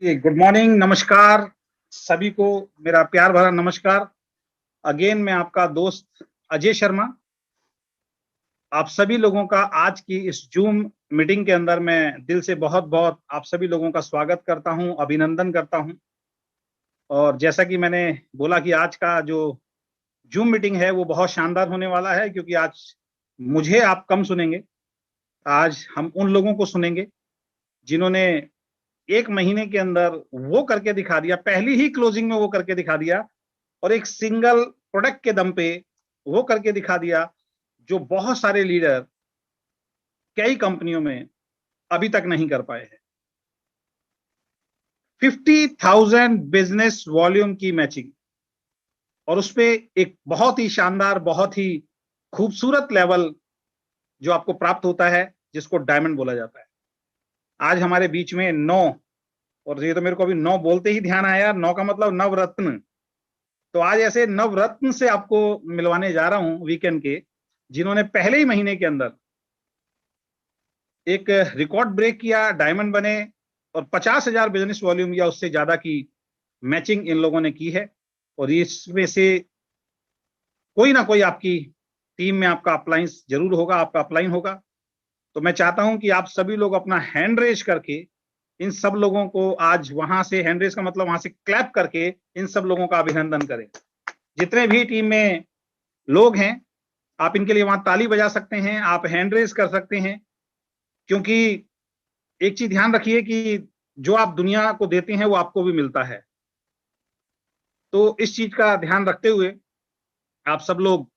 Good morning, नमस्कार सभी को। मेरा प्यार भरा नमस्कार। अगेन मैं आपका दोस्त अजय शर्मा। आप सभी लोगों का आज की इस जूम मीटिंग के अंदर मैं दिल से बहुत बहुत आप सभी लोगों का स्वागत करता हूं, अभिनंदन करता हूं। और जैसा कि मैंने बोला कि आज का जो जूम मीटिंग है वो बहुत शानदार होने वाला है, क्योंकि आज मुझे आप कम सुनेंगे। आज हम उन लोगों को सुनेंगे जिन्होंने 1 महीने के अंदर वो करके दिखा दिया, पहली ही क्लोजिंग में वो करके दिखा दिया, और एक सिंगल प्रोडक्ट के दम पे वो करके दिखा दिया जो बहुत सारे लीडर कई कंपनियों में अभी तक नहीं कर पाए हैं। 50,000 बिजनेस वॉल्यूम की मैचिंग, और उसपे एक बहुत ही शानदार, बहुत ही खूबसूरत लेवल जो आपको प्राप्त होता है, जिसको डायमंड बोला जाता है। आज हमारे बीच में 9, और ये तो मेरे को अभी 9 बोलते ही ध्यान आया, 9 का मतलब नवरत्न। तो आज ऐसे नवरत्न से आपको मिलवाने जा रहा हूं वीकेंड के, जिन्होंने पहले ही महीने के अंदर एक रिकॉर्ड ब्रेक किया, डायमंड बने, और 50,000 बिजनेस वॉल्यूम या उससे ज्यादा की मैचिंग इन लोगों ने की है। और इसमें से कोई ना कोई आपकी टीम में आपका अपलाइंस जरूर होगा, आपका अपलाइन होगा। तो मैं चाहता हूं कि आप सभी लोग अपना हैंड रेज करके इन सब लोगों को, आज वहां से हैंड रेज का मतलब वहां से क्लैप करके इन सब लोगों का अभिनंदन करें। जितने भी टीम में लोग हैं, आप इनके लिए वहां ताली बजा सकते हैं, आप हैंड रेज कर सकते हैं। क्योंकि एक चीज ध्यान रखिए कि जो आप दुनिया को देते हैं वो आपको भी मिलता है। तो इस चीज का ध्यान रखते हुए आप सब लोग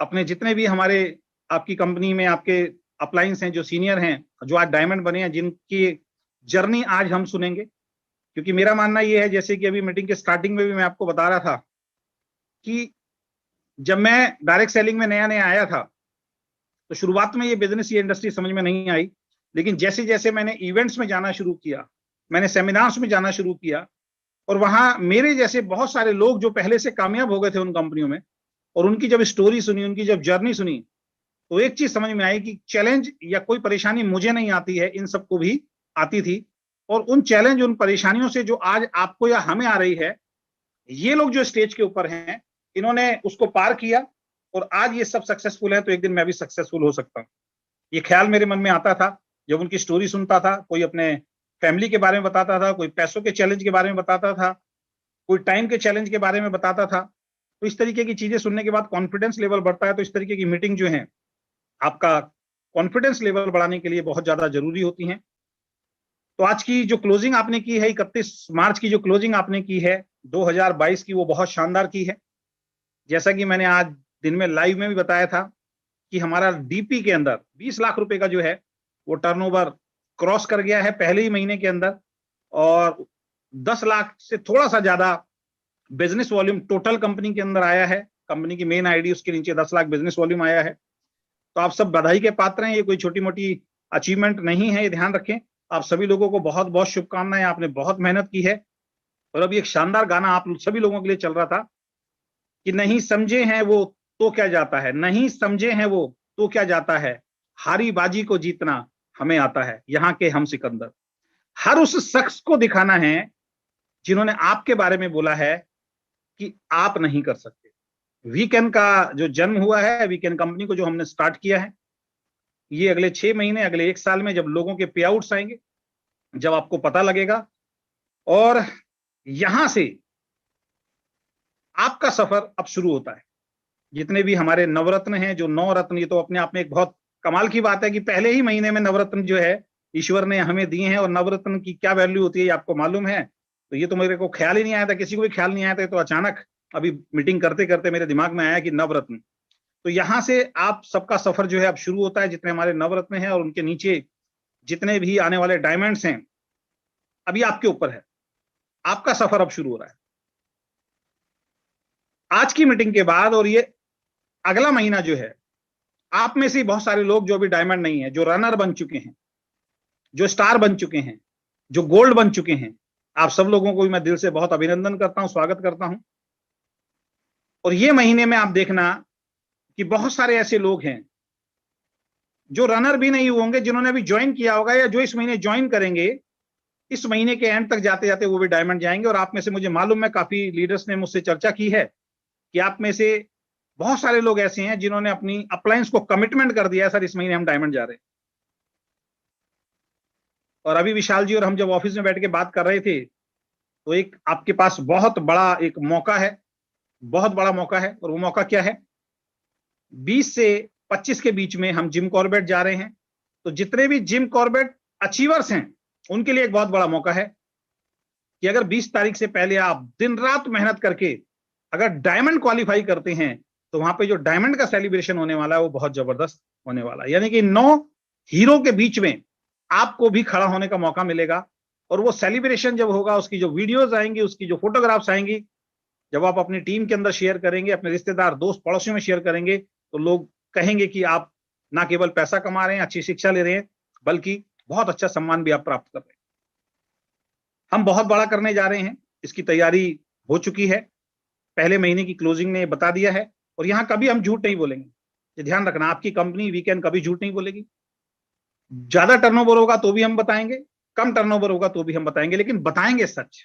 अपने जितने भी हमारे आपकी कंपनी में आपके अपलायंस हैं, जो सीनियर हैं, जो आज डायमंड बने हैं, जिनकी जर्नी आज हम सुनेंगे। क्योंकि मेरा मानना यह है, जैसे कि अभी मीटिंग के स्टार्टिंग में भी मैं आपको बता रहा था कि जब मैं डायरेक्ट सेलिंग में नया नया आया था, तो शुरुआत में ये बिजनेस, ये इंडस्ट्री समझ में नहीं आई। लेकिन जैसे जैसे मैंने इवेंट्स में जाना शुरू किया, मैंने सेमिनार्स में जाना शुरू किया, और वहां मेरे जैसे बहुत सारे लोग जो पहले से कामयाब हो गए थे उन कंपनियों में, और उनकी जब स्टोरी सुनी, उनकी जब जर्नी सुनी, तो एक चीज समझ में आई कि चैलेंज या कोई परेशानी मुझे नहीं आती है, इन सबको भी आती थी। और उन चैलेंज, उन परेशानियों से जो आज आपको या हमें आ रही है, ये लोग जो स्टेज के ऊपर हैं, इन्होंने उसको पार किया, और आज ये सब सक्सेसफुल है। तो एक दिन मैं भी सक्सेसफुल हो सकता हूँ, ये ख्याल मेरे मन में आता था जब उनकी स्टोरी सुनता था। कोई अपने फैमिली के बारे में बताता था, कोई पैसों के चैलेंज के बारे में बताता था, कोई टाइम के चैलेंज के बारे में बताता था। तो इस तरीके की चीजें सुनने के बाद कॉन्फिडेंस लेवल बढ़ता है। तो इस तरीके की मीटिंग जो है, आपका कॉन्फिडेंस लेवल बढ़ाने के लिए बहुत ज्यादा जरूरी होती हैं। तो आज की जो क्लोजिंग आपने की है, 31 मार्च की जो क्लोजिंग आपने की है 2022 की, वो बहुत शानदार की है। जैसा कि मैंने आज दिन में लाइव में भी बताया था कि हमारा डीपी के अंदर 20 लाख रुपए का जो है वो टर्नओवर क्रॉस कर गया है पहले ही महीने के अंदर, और 10 लाख से थोड़ा सा ज्यादा बिजनेस वॉल्यूम टोटल कंपनी के अंदर आया है। कंपनी की मेन आईडी, उसके नीचे 10 लाख बिजनेस वॉल्यूम आया है। तो आप सब बधाई के पात्र हैं, ये कोई छोटी मोटी अचीवमेंट नहीं है, ये ध्यान रखें। आप सभी लोगों को बहुत बहुत शुभकामनाएं, आपने बहुत मेहनत की है। और अभी एक शानदार गाना आप सभी लोगों के लिए चल रहा था कि नहीं समझे हैं वो तो क्या जाता है, नहीं समझे हैं वो तो क्या जाता है, हारी बाजी को जीतना हमें आता है, यहाँ के हम सिकंदर। हर उस शख्स को दिखाना है जिन्होंने आपके बारे में बोला है कि आप नहीं कर सकते। वीकेंड का जो जन्म हुआ है, वीकेंड कंपनी को जो हमने स्टार्ट किया है, ये अगले 6 महीने, अगले 1 साल में जब लोगों के पे आउट्स आएंगे, जब आपको पता लगेगा, और यहां से आपका सफर अब शुरू होता है। जितने भी हमारे नवरत्न हैं, जो 9 रत्न, ये तो अपने आप में एक बहुत कमाल की बात है कि पहले ही महीने में नवरत्न जो है ईश्वर ने हमें दिए हैं। और नवरत्न की क्या वैल्यू होती है ये आपको मालूम है। तो ये तो मेरे को ख्याल ही नहीं आया था, किसी को भी ख्याल नहीं आया था। तो अचानक अभी मीटिंग करते करते मेरे दिमाग में आया कि नवरत्न। तो यहां से आप सबका सफर जो है अब शुरू होता है, जितने हमारे नवरत्न हैं और उनके नीचे जितने भी आने वाले डायमंड्स हैं, अभी आपके ऊपर है। आपका सफर अब शुरू हो रहा है आज की मीटिंग के बाद। और ये अगला महीना जो है, आप में से बहुत सारे लोग जो अभी डायमंड नहीं है, जो रनर बन चुके हैं, जो स्टार बन चुके हैं, जो गोल्ड बन चुके हैं, आप सब लोगों को भी मैं दिल से बहुत अभिनंदन करता हूं, स्वागत करता हूं। और ये महीने में आप देखना कि बहुत सारे ऐसे लोग हैं जो रनर भी नहीं होंगे, जिन्होंने अभी ज्वाइन किया होगा या जो इस महीने ज्वाइन करेंगे, इस महीने के एंड तक जाते जाते वो भी डायमंड जाएंगे। और आप में से मुझे मालूम है, काफी लीडर्स ने मुझसे चर्चा की है कि आप में से बहुत सारे लोग ऐसे हैं जिन्होंने अपनी अपलायंस को कमिटमेंट कर दिया है, सर इस महीने हम डायमंड जा रहे हैं। और अभी विशाल जी और हम जब ऑफिस में बैठ के बात कर रहे थे, तो एक आपके पास बहुत बड़ा एक मौका है, बहुत बड़ा मौका है। और वो मौका क्या है? 20 से 25 के बीच में हम जिम कॉर्बेट जा रहे हैं। तो जितने भी जिम कॉर्बेट अचीवर्स हैं, उनके लिए एक बहुत बड़ा मौका है कि अगर 20 तारीख से पहले आप दिन रात मेहनत करके अगर डायमंड क्वालिफाई करते हैं, तो वहां पे जो डायमंड का सेलिब्रेशन होने वाला है वो बहुत जबरदस्त होने वाला है। यानी कि 9 हीरो के बीच में आपको भी खड़ा होने का मौका मिलेगा। और वो सेलिब्रेशन जब होगा, उसकी जो वीडियोस आएंगी, उसकी जो फोटोग्राफ्स आएंगी, जब आप अपनी टीम के अंदर शेयर करेंगे, अपने रिश्तेदार दोस्त पड़ोसियों में शेयर करेंगे, तो लोग कहेंगे कि आप ना केवल पैसा कमा रहे हैं, अच्छी शिक्षा ले रहे हैं, बल्कि बहुत अच्छा सम्मान भी आप प्राप्त कर रहे हैं। हम बहुत बड़ा करने जा रहे हैं, इसकी तैयारी हो चुकी है, पहले महीने की क्लोजिंग ने बता दिया है। और यहां कभी हम झूठ नहीं बोलेंगे, ये ध्यान रखना, आपकी कंपनी वीकेंड कभी झूठ नहीं बोलेगी। ज्यादा टर्नओवर होगा तो भी हम बताएंगे, कम टर्नओवर होगा तो भी हम बताएंगे, लेकिन बताएंगे सच।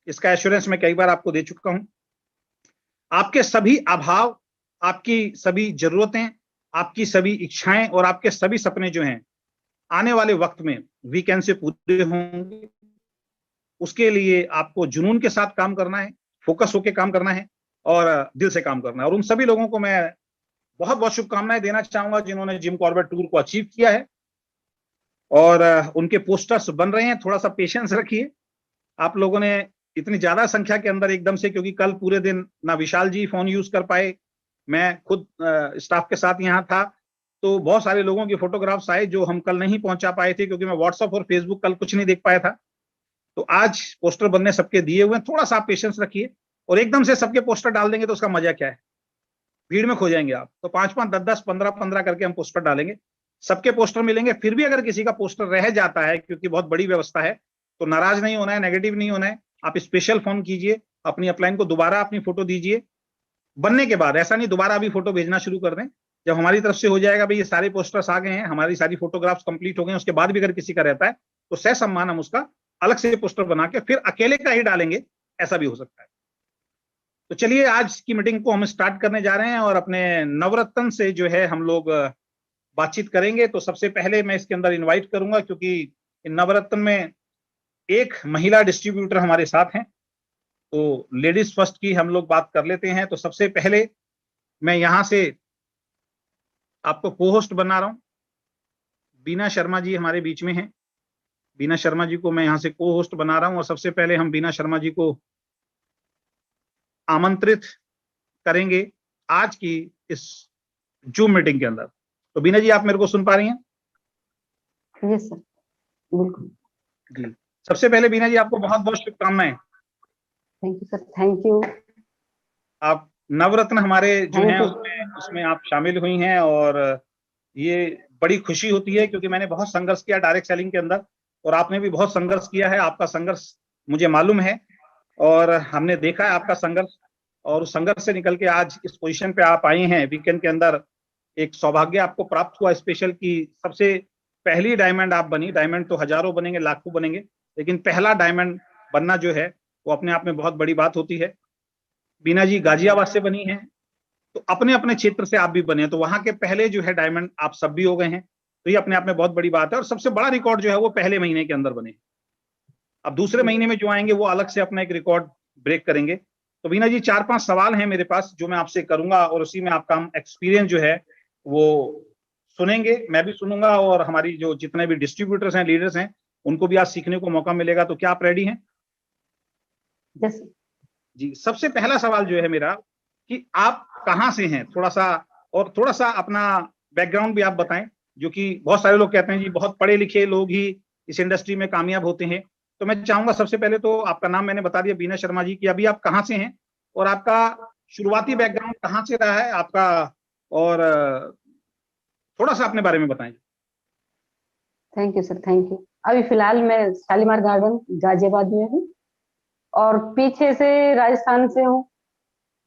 इसका एश्योरेंस मैं कई बार आपको दे चुका हूं। आपके सभी अभाव, आपकी सभी जरूरतें, आपकी सभी इच्छाएं और आपके सभी सपने जो हैं, आने वाले वक्त में वीकेंड से पूरे होंगे। उसके लिए आपको जुनून के साथ काम करना है, फोकस होकर काम करना है और दिल से काम करना है। और उन सभी लोगों को मैं बहुत बहुत शुभकामनाएं देना चाहूंगा जिन्होंने जिम कॉर्बेट टूर को अचीव किया है। और उनके पोस्टर्स बन रहे हैं, थोड़ा सा पेशेंस रखिए। आप लोगों ने इतनी ज्यादा संख्या के अंदर एकदम से, क्योंकि कल पूरे दिन ना विशाल जी फोन यूज कर पाए, मैं खुद स्टाफ के साथ यहाँ था, तो बहुत सारे लोगों की फोटोग्राफ्स आए जो हम कल नहीं पहुंचा पाए थे, क्योंकि मैं व्हाट्सएप और फेसबुक कल कुछ नहीं देख पाया था। तो आज पोस्टर बनने सबके दिए हुए हैं, थोड़ा सा पेशेंस रखिए। और एकदम से सबके पोस्टर डाल देंगे तो उसका मजा क्या है, भीड़ में खो जाएंगे आप। तो 5-5, 10-10, 15-15 करके हम पोस्टर डालेंगे, सबके पोस्टर मिलेंगे। फिर भी अगर किसी का पोस्टर रह जाता है, क्योंकि बहुत बड़ी व्यवस्था है, तो नाराज नहीं होना है, नेगेटिव नहीं होना है। आप स्पेशल फोन कीजिए, अपनी अपलाइन को दोबारा अपनी फोटो दीजिए बनने के बाद। ऐसा नहीं दोबारा अभी फोटो भेजना शुरू कर दें। जब हमारी तरफ से हो जाएगा भाई ये सारे पोस्टर्स आ गए हैं, हमारी सारी फोटोग्राफ्स कंप्लीट हो गए, उसके बाद भी अगर किसी का रहता है तो सह सम्मान हम उसका अलग से पोस्टर बना के फिर अकेले का ही डालेंगे, ऐसा भी हो सकता है। तो चलिए आज की मीटिंग को हम स्टार्ट करने जा रहे हैं और अपने नवरत्न से जो है हम लोग बातचीत करेंगे। तो सबसे पहले मैं इसके अंदर इनवाइट करूंगा, क्योंकि इन नवरत्न में एक महिला डिस्ट्रीब्यूटर हमारे साथ हैं, तो लेडीज फर्स्ट की हम लोग बात कर लेते हैं। तो सबसे पहले मैं यहां से आपको को होस्ट बना रहा हूं, बीना शर्मा जी हमारे बीच में हैं। बीना शर्मा जी को मैं यहां से को होस्ट बना रहा हूं और सबसे पहले हम बीना शर्मा जी को आमंत्रित करेंगे आज की इस जूम मीटिंग के अंदर। तो बीना जी आप मेरे को सुन पा रही हैं? यस सर, बिल्कुल जी। सबसे पहले बीना जी आपको बहुत बहुत शुभकामनाएं। Thank you sir, thank you. आप नवरत्न हमारे जो थैंक हैं यू। उसमें आप शामिल हुई हैं और ये बड़ी खुशी होती है, क्योंकि मैंने बहुत संघर्ष किया डायरेक्ट सेलिंग के अंदर और आपने भी बहुत संघर्ष किया है। आपका संघर्ष मुझे मालूम है और हमने देखा है आपका संघर्ष, और उस संघर्ष से निकल के आज इस पोजीशन पे आप आई हैं वीकेंड के अंदर। एक सौभाग्य आपको प्राप्त हुआ स्पेशल की सबसे पहली डायमंड आप बनी। डायमंड तो हजारों बनेंगे, लाखों बनेंगे, लेकिन पहला डायमंड बनना जो है वो अपने आप में बहुत बड़ी बात होती है। बीना जी गाजियाबाद से बनी है, तो अपने अपने क्षेत्र से आप भी बने, तो वहां के पहले जो है डायमंड आप सब भी हो गए हैं, तो ये अपने आप में बहुत बड़ी बात है। और सबसे बड़ा रिकॉर्ड जो है वो पहले महीने के अंदर बने। अब दूसरे महीने में जो आएंगे वो अलग से अपना एक रिकॉर्ड ब्रेक करेंगे। तो बीना जी 4-5 सवाल हैं मेरे पास जो मैं आपसे करूंगा और उसी में आपका एक्सपीरियंस जो है वो सुनेंगे, मैं भी सुनूंगा और हमारी जो जितने भी डिस्ट्रीब्यूटर्स हैं, लीडर्स हैं, उनको भी आज सीखने को मौका मिलेगा। तो क्या आप रेडी हैं? यस जी। सबसे पहला सवाल जो है मेरा कि आप कहाँ से हैं, थोड़ा सा और थोड़ा सा अपना बैकग्राउंड भी आप बताएं, जो कि बहुत सारे लोग कहते हैं जी बहुत पढ़े लिखे लोग ही इस इंडस्ट्री में कामयाब होते हैं। तो मैं चाहूंगा सबसे पहले तो आपका नाम मैंने बता दिया बीना शर्मा जी, की अभी आप कहाँ से हैं और आपका शुरुआती बैकग्राउंड कहाँ से रहा है आपका, और थोड़ा सा अपने बारे में बताएं। Thank you sir, thank you. अभी फिलहाल मैं शालीमार गार्डन गाजियाबाद में हूँ और पीछे से राजस्थान से हूँ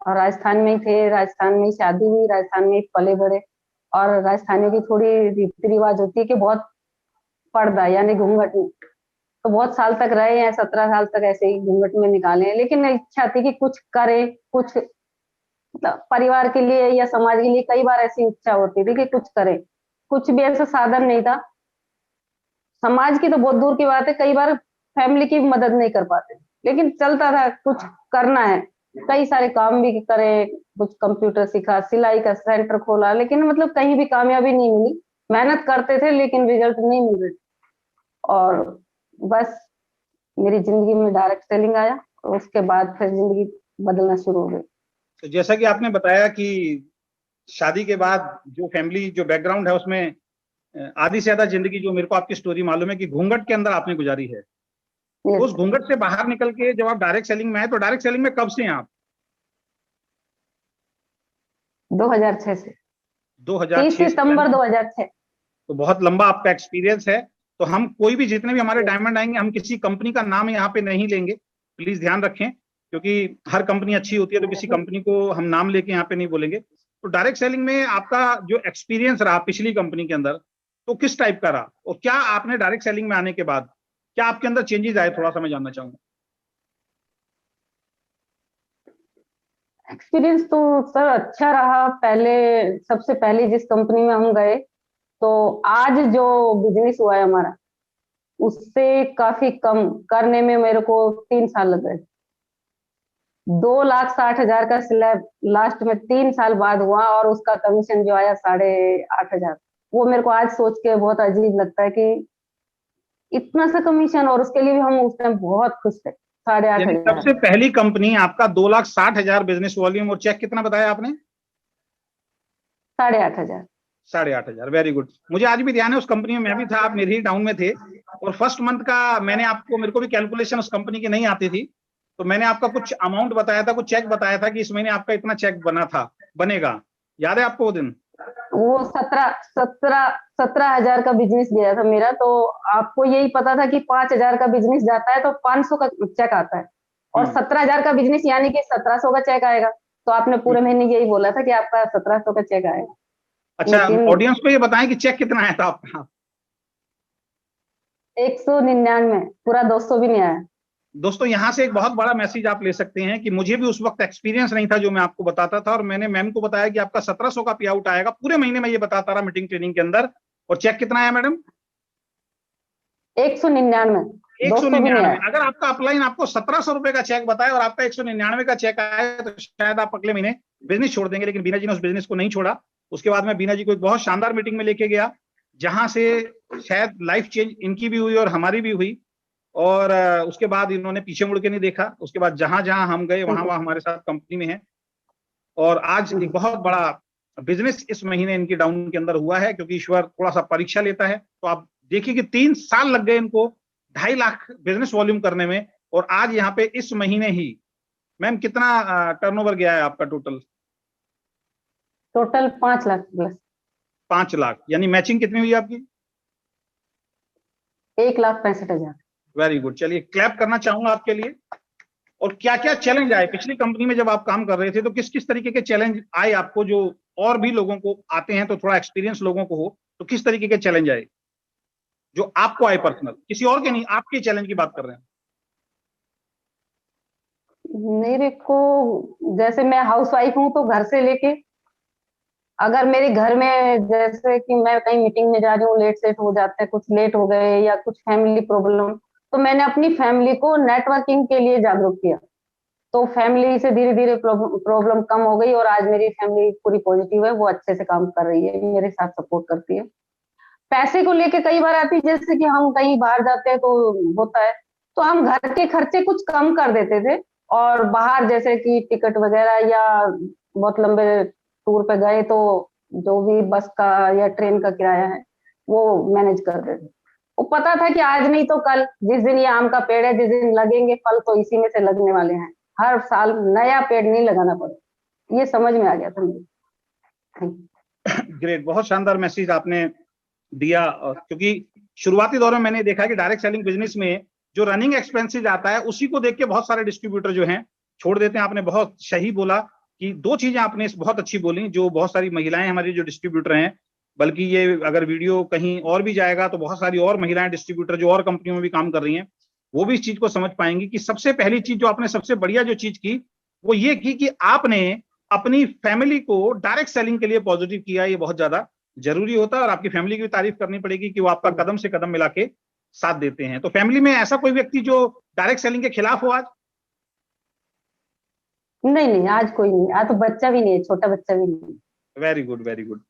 और राजस्थान में ही थे, राजस्थान में ही शादी हुई, राजस्थान में ही पले बड़े और राजस्थानियों की थोड़ी रीति रिवाज होती है कि बहुत पर्दा यानी घूंघट, तो बहुत साल तक रहे हैं, 17 साल तक ऐसे ही घूंघट में निकाले हैं। लेकिन इच्छा थी कि कुछ करे, कुछ मतलब परिवार के लिए या समाज के लिए, कई बार ऐसी इच्छा होती थी कि कुछ करे। कुछ भी ऐसा साधन नहीं था, समाज की तो बहुत दूर की बात है, कई बार फैमिली की मदद नहीं कर पाते, लेकिन चलता था कुछ करना है। कई सारे काम भी करे, कुछ कंप्यूटर सीखा, सिलाई का सेंटर खोला, लेकिन मतलब कहीं भी कामयाबी नहीं मिली। मेहनत करते थे लेकिन रिजल्ट नहीं मिल रहे। और बस मेरी जिंदगी में डायरेक्ट सेलिंग आया, और उसके बाद फिर जिंदगी बदलना शुरू हो गई। तो जैसा कि आपने बताया कि शादी के बाद जो फैमिली जो बैकग्राउंड है उसमें आधी से ज्यादा जिंदगी जो मेरे को आपकी स्टोरी मालूम है कि घूंघट के अंदर आपने गुजारी है। तो उस यस, घूंघट से बाहर निकल के जब आप डायरेक्ट सेलिंग में आए, तो डायरेक्ट सेलिंग में कब से हैं आप? 2006 से, 30 2006 से, सितंबर 2006। तो बहुत लंबा आपका एक्सपीरियंस है। तो हम कोई भी जितने भी हमारे डायमंड आएंगे, हम किसी कंपनी का नाम यहाँ पे नहीं लेंगे, प्लीज ध्यान रखें, क्योंकि हर कंपनी अच्छी होती है तो किसी कंपनी को हम नाम लेके यहाँ पे नहीं बोलेंगे। तो डायरेक्ट सेलिंग में आपका जो एक्सपीरियंस रहा पिछली कंपनी के अंदर, तो किस टाइप का रहा, और क्या आपने डायरेक्ट सेलिंग में आने के बाद क्या आपके अंदर चेंजेस आए, थोड़ा सा मैं जानना चाहूंगा। एक्सपीरियंस तो सर अच्छा रहा। पहले, सबसे पहले जिस कंपनी में हम गए, तो आज जो बिजनेस हुआ है हमारा, उससे काफी कम करने में मेरे को 3 साल लग गए। 2,60,000 का स्लैब लास्ट में 3 साल बाद हुआ, और उसका कमीशन जो आया 8,500। वो मेरे को आज सोच के बहुत अजीब लगता है कि इतना सा कमीशन, और उसके लिए भी हम उस टाइम बहुत खुश थे। साढ़े आठ यानी हजार सबसे पहली कंपनी आपका 2,60,000 बिजनेस वॉल्यूम, और चेक कितना बताया आपने? 8,500। 8,500, वेरी गुड। मुझे आज भी ध्यान है, उस कंपनी में मैं भी था, आप मेरे ही डाउन में थे। और फर्स्ट मंथ का मैंने आपको, मेरे को भी कैलकुलेशन उस कंपनी की नहीं आती थी, तो मैंने आपका कुछ अमाउंट बताया था, कुछ चेक बताया था कि इस महीने आपका इतना चेक बना था, बनेगा। याद है आपको वो दिन? वो 17,000 का बिजनेस गया था मेरा। तो आपको यही पता था कि 5,000 का बिजनेस जाता है तो 500 का चेक आता है, और हम्म, 17,000 का बिजनेस यानी कि 1,700 का चेक आएगा। तो आपने पूरे हम्म। महीने यही बोला था कि आपका 1,700 का चेक आएगा। अच्छा, लेकिन ऑडियंस को ये बताएं कि चेक कितना आया था आपका? 199, पूरा 200 भी नहीं आया। दोस्तों, यहाँ से एक बहुत बड़ा मैसेज आप ले सकते हैं कि मुझे भी उस वक्त एक्सपीरियंस नहीं था जो मैं आपको बताता था, और मैंने मैम को बताया कि आपका 1,700 का पे आउट आएगा पूरे महीने में, ये बताता रहा मीटिंग ट्रेनिंग के अंदर। और चेक कितना आया मैडम? 199, एक सौ 200 भी नहीं निन्यानवे आया। अगर आपका अपलाइन आपको 1,700 रुपए का चेक बताए और आपका 199 का चेक आया, तो शायद आप अगले महीने बिजनेस छोड़ देंगे। लेकिन बीना जी ने उस बिजनेस को नहीं छोड़ा। उसके बाद में बीना जी को एक बहुत शानदार मीटिंग में लेके गया, जहां से शायद लाइफ चेंज इनकी भी हुई और हमारी भी हुई। और उसके बाद इन्होंने पीछे मुड़ के नहीं देखा। उसके बाद जहां जहां हम गए, वहां वहां हमारे साथ कंपनी में है। और आज एक बहुत बड़ा बिजनेस इस महीने इनकी डाउन के अंदर हुआ है, क्योंकि ईश्वर थोड़ा सा परीक्षा लेता है। तो आप देखिए कि 3 साल लग गए इनको 2.5 लाख बिजनेस वॉल्यूम करने में, और आज यहाँ पे इस महीने ही, मैम कितना टर्नओवर गया है आपका total? Total 5 lakh plus. 5 lakh, यानी मैचिंग कितनी हुई आपकी? 1,65,000। Very good. चलिए, क्लैप करना चाहूंगा आपके लिए। और क्या क्या चैलेंज आए पिछली कंपनी में जब आप काम कर रहे थे, तो किस किस तरीके के चैलेंज आए आपको, जो और भी लोगों को आते हैं, तो थोड़ा एक्सपीरियंस लोगों को हो, तो किस तरीके के चैलेंज आए जो आपको आए पर्सनल, किसी और के नहीं, आपके चैलेंज की बात कर रहे हैं? मेरे को, जैसे मैं हाउस वाइफ हूँ, तो घर से लेके, अगर मेरे घर में जैसे कि मैं कहीं मीटिंग में जा रही हूँ, लेट सेट हो जाते हैं, कुछ लेट हो गए या कुछ फैमिली प्रॉब्लम, तो मैंने अपनी फैमिली को नेटवर्किंग के लिए जागरूक किया। तो फैमिली से धीरे धीरे प्रॉब्लम कम हो गई, और आज मेरी फैमिली पूरी पॉजिटिव है, वो अच्छे से काम कर रही है, मेरे साथ सपोर्ट करती है। पैसे को लेके कई बार आती है, जैसे कि हम कहीं बाहर जाते हैं तो होता है, तो हम घर के खर्चे कुछ कम कर देते थे, और बाहर जैसे कि टिकट वगैरह या बहुत लंबे टूर पे गए, तो जो भी बस का या ट्रेन का किराया है वो मैनेज कर देते। वो पता था कि आज नहीं तो कल, जिस दिन ये आम का पेड़ है, जिस दिन लगेंगे फल तो इसी में से लगने वाले हैं। हर साल नया पेड़ नहीं लगाना पड़े, ये समझ में आ गया था मुझे। Thank you। ग्रेट, बहुत शानदार मैसेज आपने दिया। क्योंकि शुरुआती दौर में मैंने देखा कि डायरेक्ट सेलिंग बिजनेस में जो रनिंग एक्सपेंसेस आता है, उसी को देख के बहुत सारे डिस्ट्रीब्यूटर जो हैं छोड़ देते हैं। आपने बहुत सही बोला कि दो चीजें आपने बहुत अच्छी बोली, जो बहुत सारी महिलाएं हमारी जो डिस्ट्रीब्यूटर हैं, बल्कि ये अगर वीडियो कहीं और भी जाएगा तो बहुत सारी और महिलाएं डिस्ट्रीब्यूटर जो और कंपनियों में भी काम कर रही हैं, वो भी इस चीज को समझ पाएंगी कि सबसे पहली चीज जो आपने सबसे बढ़िया जो चीज की वो ये की कि आपने अपनी फैमिली को डायरेक्ट सेलिंग के लिए पॉजिटिव किया। ये बहुत ज्यादा जरूरी होता है और आपकी फैमिली की भी तारीफ करनी पड़ेगी कि वो आपका कदम से कदम मिला के साथ देते हैं। तो फैमिली में ऐसा कोई व्यक्ति जो डायरेक्ट सेलिंग के खिलाफ हो आज? नहीं नहीं, आज कोई नहीं, आज तो बच्चा भी नहीं है, छोटा बच्चा भी नहीं है। Very good, very good.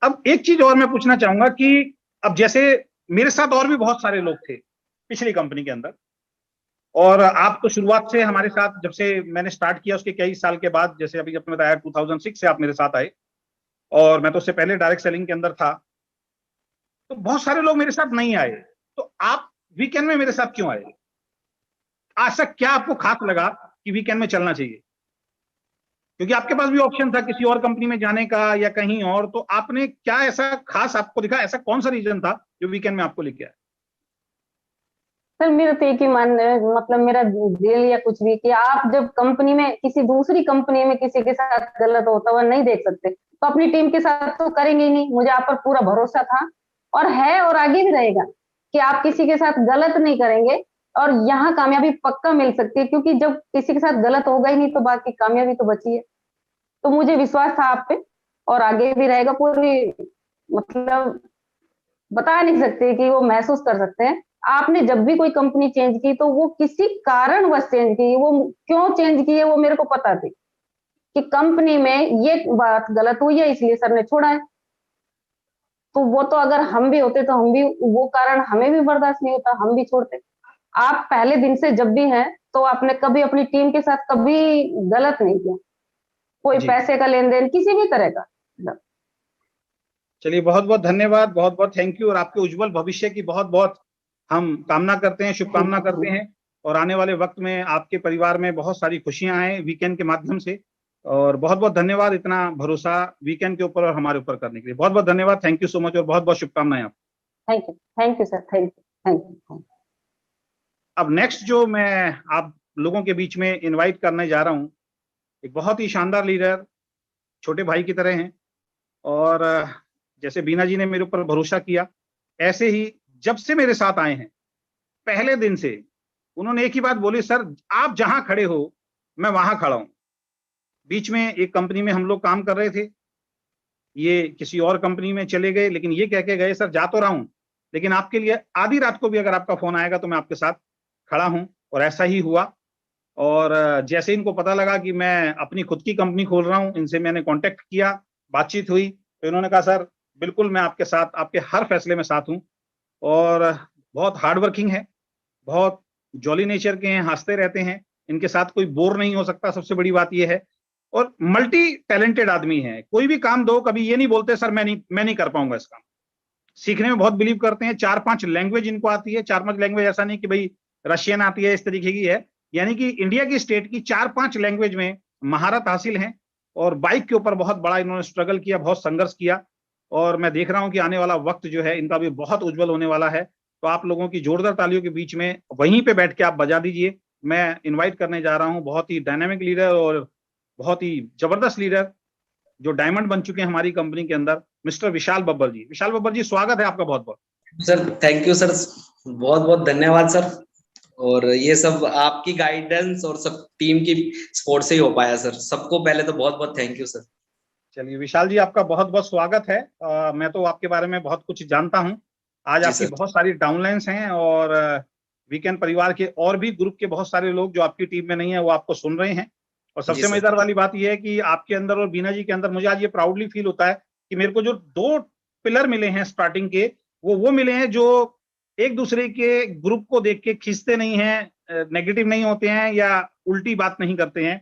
अब एक चीज और मैं पूछना चाहूंगा कि अब जैसे मेरे साथ और भी बहुत सारे लोग थे पिछली कंपनी के अंदर, और आप तो शुरुआत से हमारे साथ, जब से मैंने स्टार्ट किया उसके कई साल के बाद, जैसे अभी आपने बताया 2006 से आप मेरे साथ आए, और मैं तो उससे पहले डायरेक्ट सेलिंग के अंदर था, तो बहुत सारे लोग मेरे साथ नहीं आए। तो आप वीकेंड में मेरे साथ क्यों आए? ऐसा क्या आपको खास लगा कि वीकेंड में चलना चाहिए? क्योंकि आपके पास भी ऑप्शन था किसी और कंपनी में जाने का या कहीं और, तो आपने क्या ऐसा खास आपको दिखा, ऐसा कौन सा रीजन था जो वीकेंड में आपको लेके आया? सर मेरा तो एक ही मानना है, मतलब मेरा दिल या कुछ भी, कि आप जब कंपनी में किसी दूसरी कंपनी में किसी के साथ गलत होता हुआ नहीं देख सकते तो अपनी टीम के साथ तो करेंगे ही नहीं। मुझे आप पर पूरा भरोसा था और है और आगे भी रहेगा कि आप किसी के साथ गलत नहीं करेंगे और यहाँ कामयाबी पक्का मिल सकती है, क्योंकि जब किसी के साथ गलत होगा ही नहीं तो बाकी कामयाबी तो बची है। तो मुझे विश्वास था आप पे और आगे भी रहेगा। पूरी मतलब बता नहीं सकते कि वो महसूस कर सकते हैं। आपने जब भी कोई कंपनी चेंज की तो वो किसी कारणवश चेंज की, वो क्यों चेंज की है वो मेरे को पता थी कि कंपनी में ये बात गलत हुई है इसलिए सर ने छोड़ा है। तो वो तो अगर हम भी होते तो हम भी, वो कारण हमें भी बर्दाश्त नहीं होता, हम भी छोड़ते। आप पहले दिन से जब भी हैं तो आपने कभी अपनी टीम के साथ कभी गलत नहीं किया, कोई जी, पैसे का लेन देन किसी भी तरह का। चलिए बहुत बहुत धन्यवाद, बहुत बहुत थैंक यू, और आपके उज्जवल भविष्य की बहुत बहुत हम कामना करते हैं, शुभकामना करते हैं, और आने वाले वक्त में आपके परिवार में बहुत सारी खुशियां आए वीकेंड के माध्यम से। और बहुत बहुत धन्यवाद इतना भरोसा वीकेंड के ऊपर और हमारे ऊपर करने के लिए। बहुत बहुत धन्यवाद, थैंक यू सो मच, और बहुत बहुत शुभकामनाएं आपको। Thank you sir, thank you, thank you. अब नेक्स्ट जो मैं आप लोगों के बीच में इनवाइट करने जा रहा हूँ, एक बहुत ही शानदार लीडर, छोटे भाई की तरह हैं, और जैसे बीना जी ने मेरे ऊपर भरोसा किया, ऐसे ही जब से मेरे साथ आए हैं पहले दिन से उन्होंने एक ही बात बोली, सर आप जहां खड़े हो मैं वहां खड़ा हूं। बीच में एक कंपनी में हम लोग काम कर रहे थे, ये किसी और कंपनी में चले गए, लेकिन ये कह के गए, सर जा तो रहा हूं लेकिन आपके लिए आधी रात को भी अगर आपका फोन आएगा तो मैं आपके साथ खड़ा हूं। और ऐसा ही हुआ। और जैसे इनको पता लगा कि मैं अपनी खुद की कंपनी खोल रहा हूं, इनसे मैंने कांटेक्ट किया, बातचीत हुई, तो इन्होंने कहा सर बिल्कुल मैं आपके साथ, आपके हर फैसले में साथ हूं। और बहुत हार्ड वर्किंग है, बहुत जॉली नेचर के हैं, हंसते रहते हैं, इनके साथ कोई बोर नहीं हो सकता, सबसे बड़ी बात यह है। और मल्टी टैलेंटेड आदमी है, कोई भी काम दो कभी ये नहीं बोलते सर मैं नहीं कर पाऊंगा इस काम। सीखने में बहुत बिलीव करते हैं, 4-5 लैंग्वेज इनको आती है, 4-5 लैंग्वेज, ऐसा नहीं कि भाई रशियन आती है, इस तरीके की है, यानी कि इंडिया की स्टेट की 4-5 लैंग्वेज में महारत हासिल है। और बाइक के ऊपर बहुत बड़ा इन्होंने स्ट्रगल किया, बहुत संघर्ष किया, और मैं देख रहा हूं कि आने वाला वक्त जो है इनका भी बहुत उज्जवल होने वाला है। तो आप लोगों की जोरदार तालियों के बीच में वहीं पे बैठ के आप बजा दीजिए। मैं इनवाइट करने जा रहा हूं बहुत ही डायनामिक लीडर और बहुत ही जबरदस्त लीडर, जो डायमंड बन चुके हैं हमारी कंपनी के अंदर, मिस्टर विशाल बब्बर जी। विशाल बब्बर जी, स्वागत है आपका बहुत बहुत। सर थैंक यू सर, बहुत बहुत धन्यवाद सर। और ये सब आपकी गाइडेंस और सब टीम की सपोर्ट से ही हो पाया सर। सबको पहले तो बहुत बहुत थैंक यू सर। चलिए विशाल जी, आपका बहुत बहुत स्वागत है। मैं तो आपके बारे में बहुत कुछ जानता हूं। आज जी आपकी सर। बहुत सारी डाउनलाइंस हैं, और वीकेंड परिवार के और भी ग्रुप के बहुत सारे लोग जो आपकी टीम में नहीं है वो आपको सुन रहे हैं। और जी सबसे सर। मजेदार वाली बात यह है कि आपके अंदर और बीना जी के अंदर मुझे आज ये प्राउडली फील होता है कि मेरे को जो 2 पिलर मिले हैं स्टार्टिंग के, वो मिले हैं जो एक दूसरे के ग्रुप को देख के खींचते नहीं हैं, नेगेटिव नहीं होते हैं या उल्टी बात नहीं करते हैं।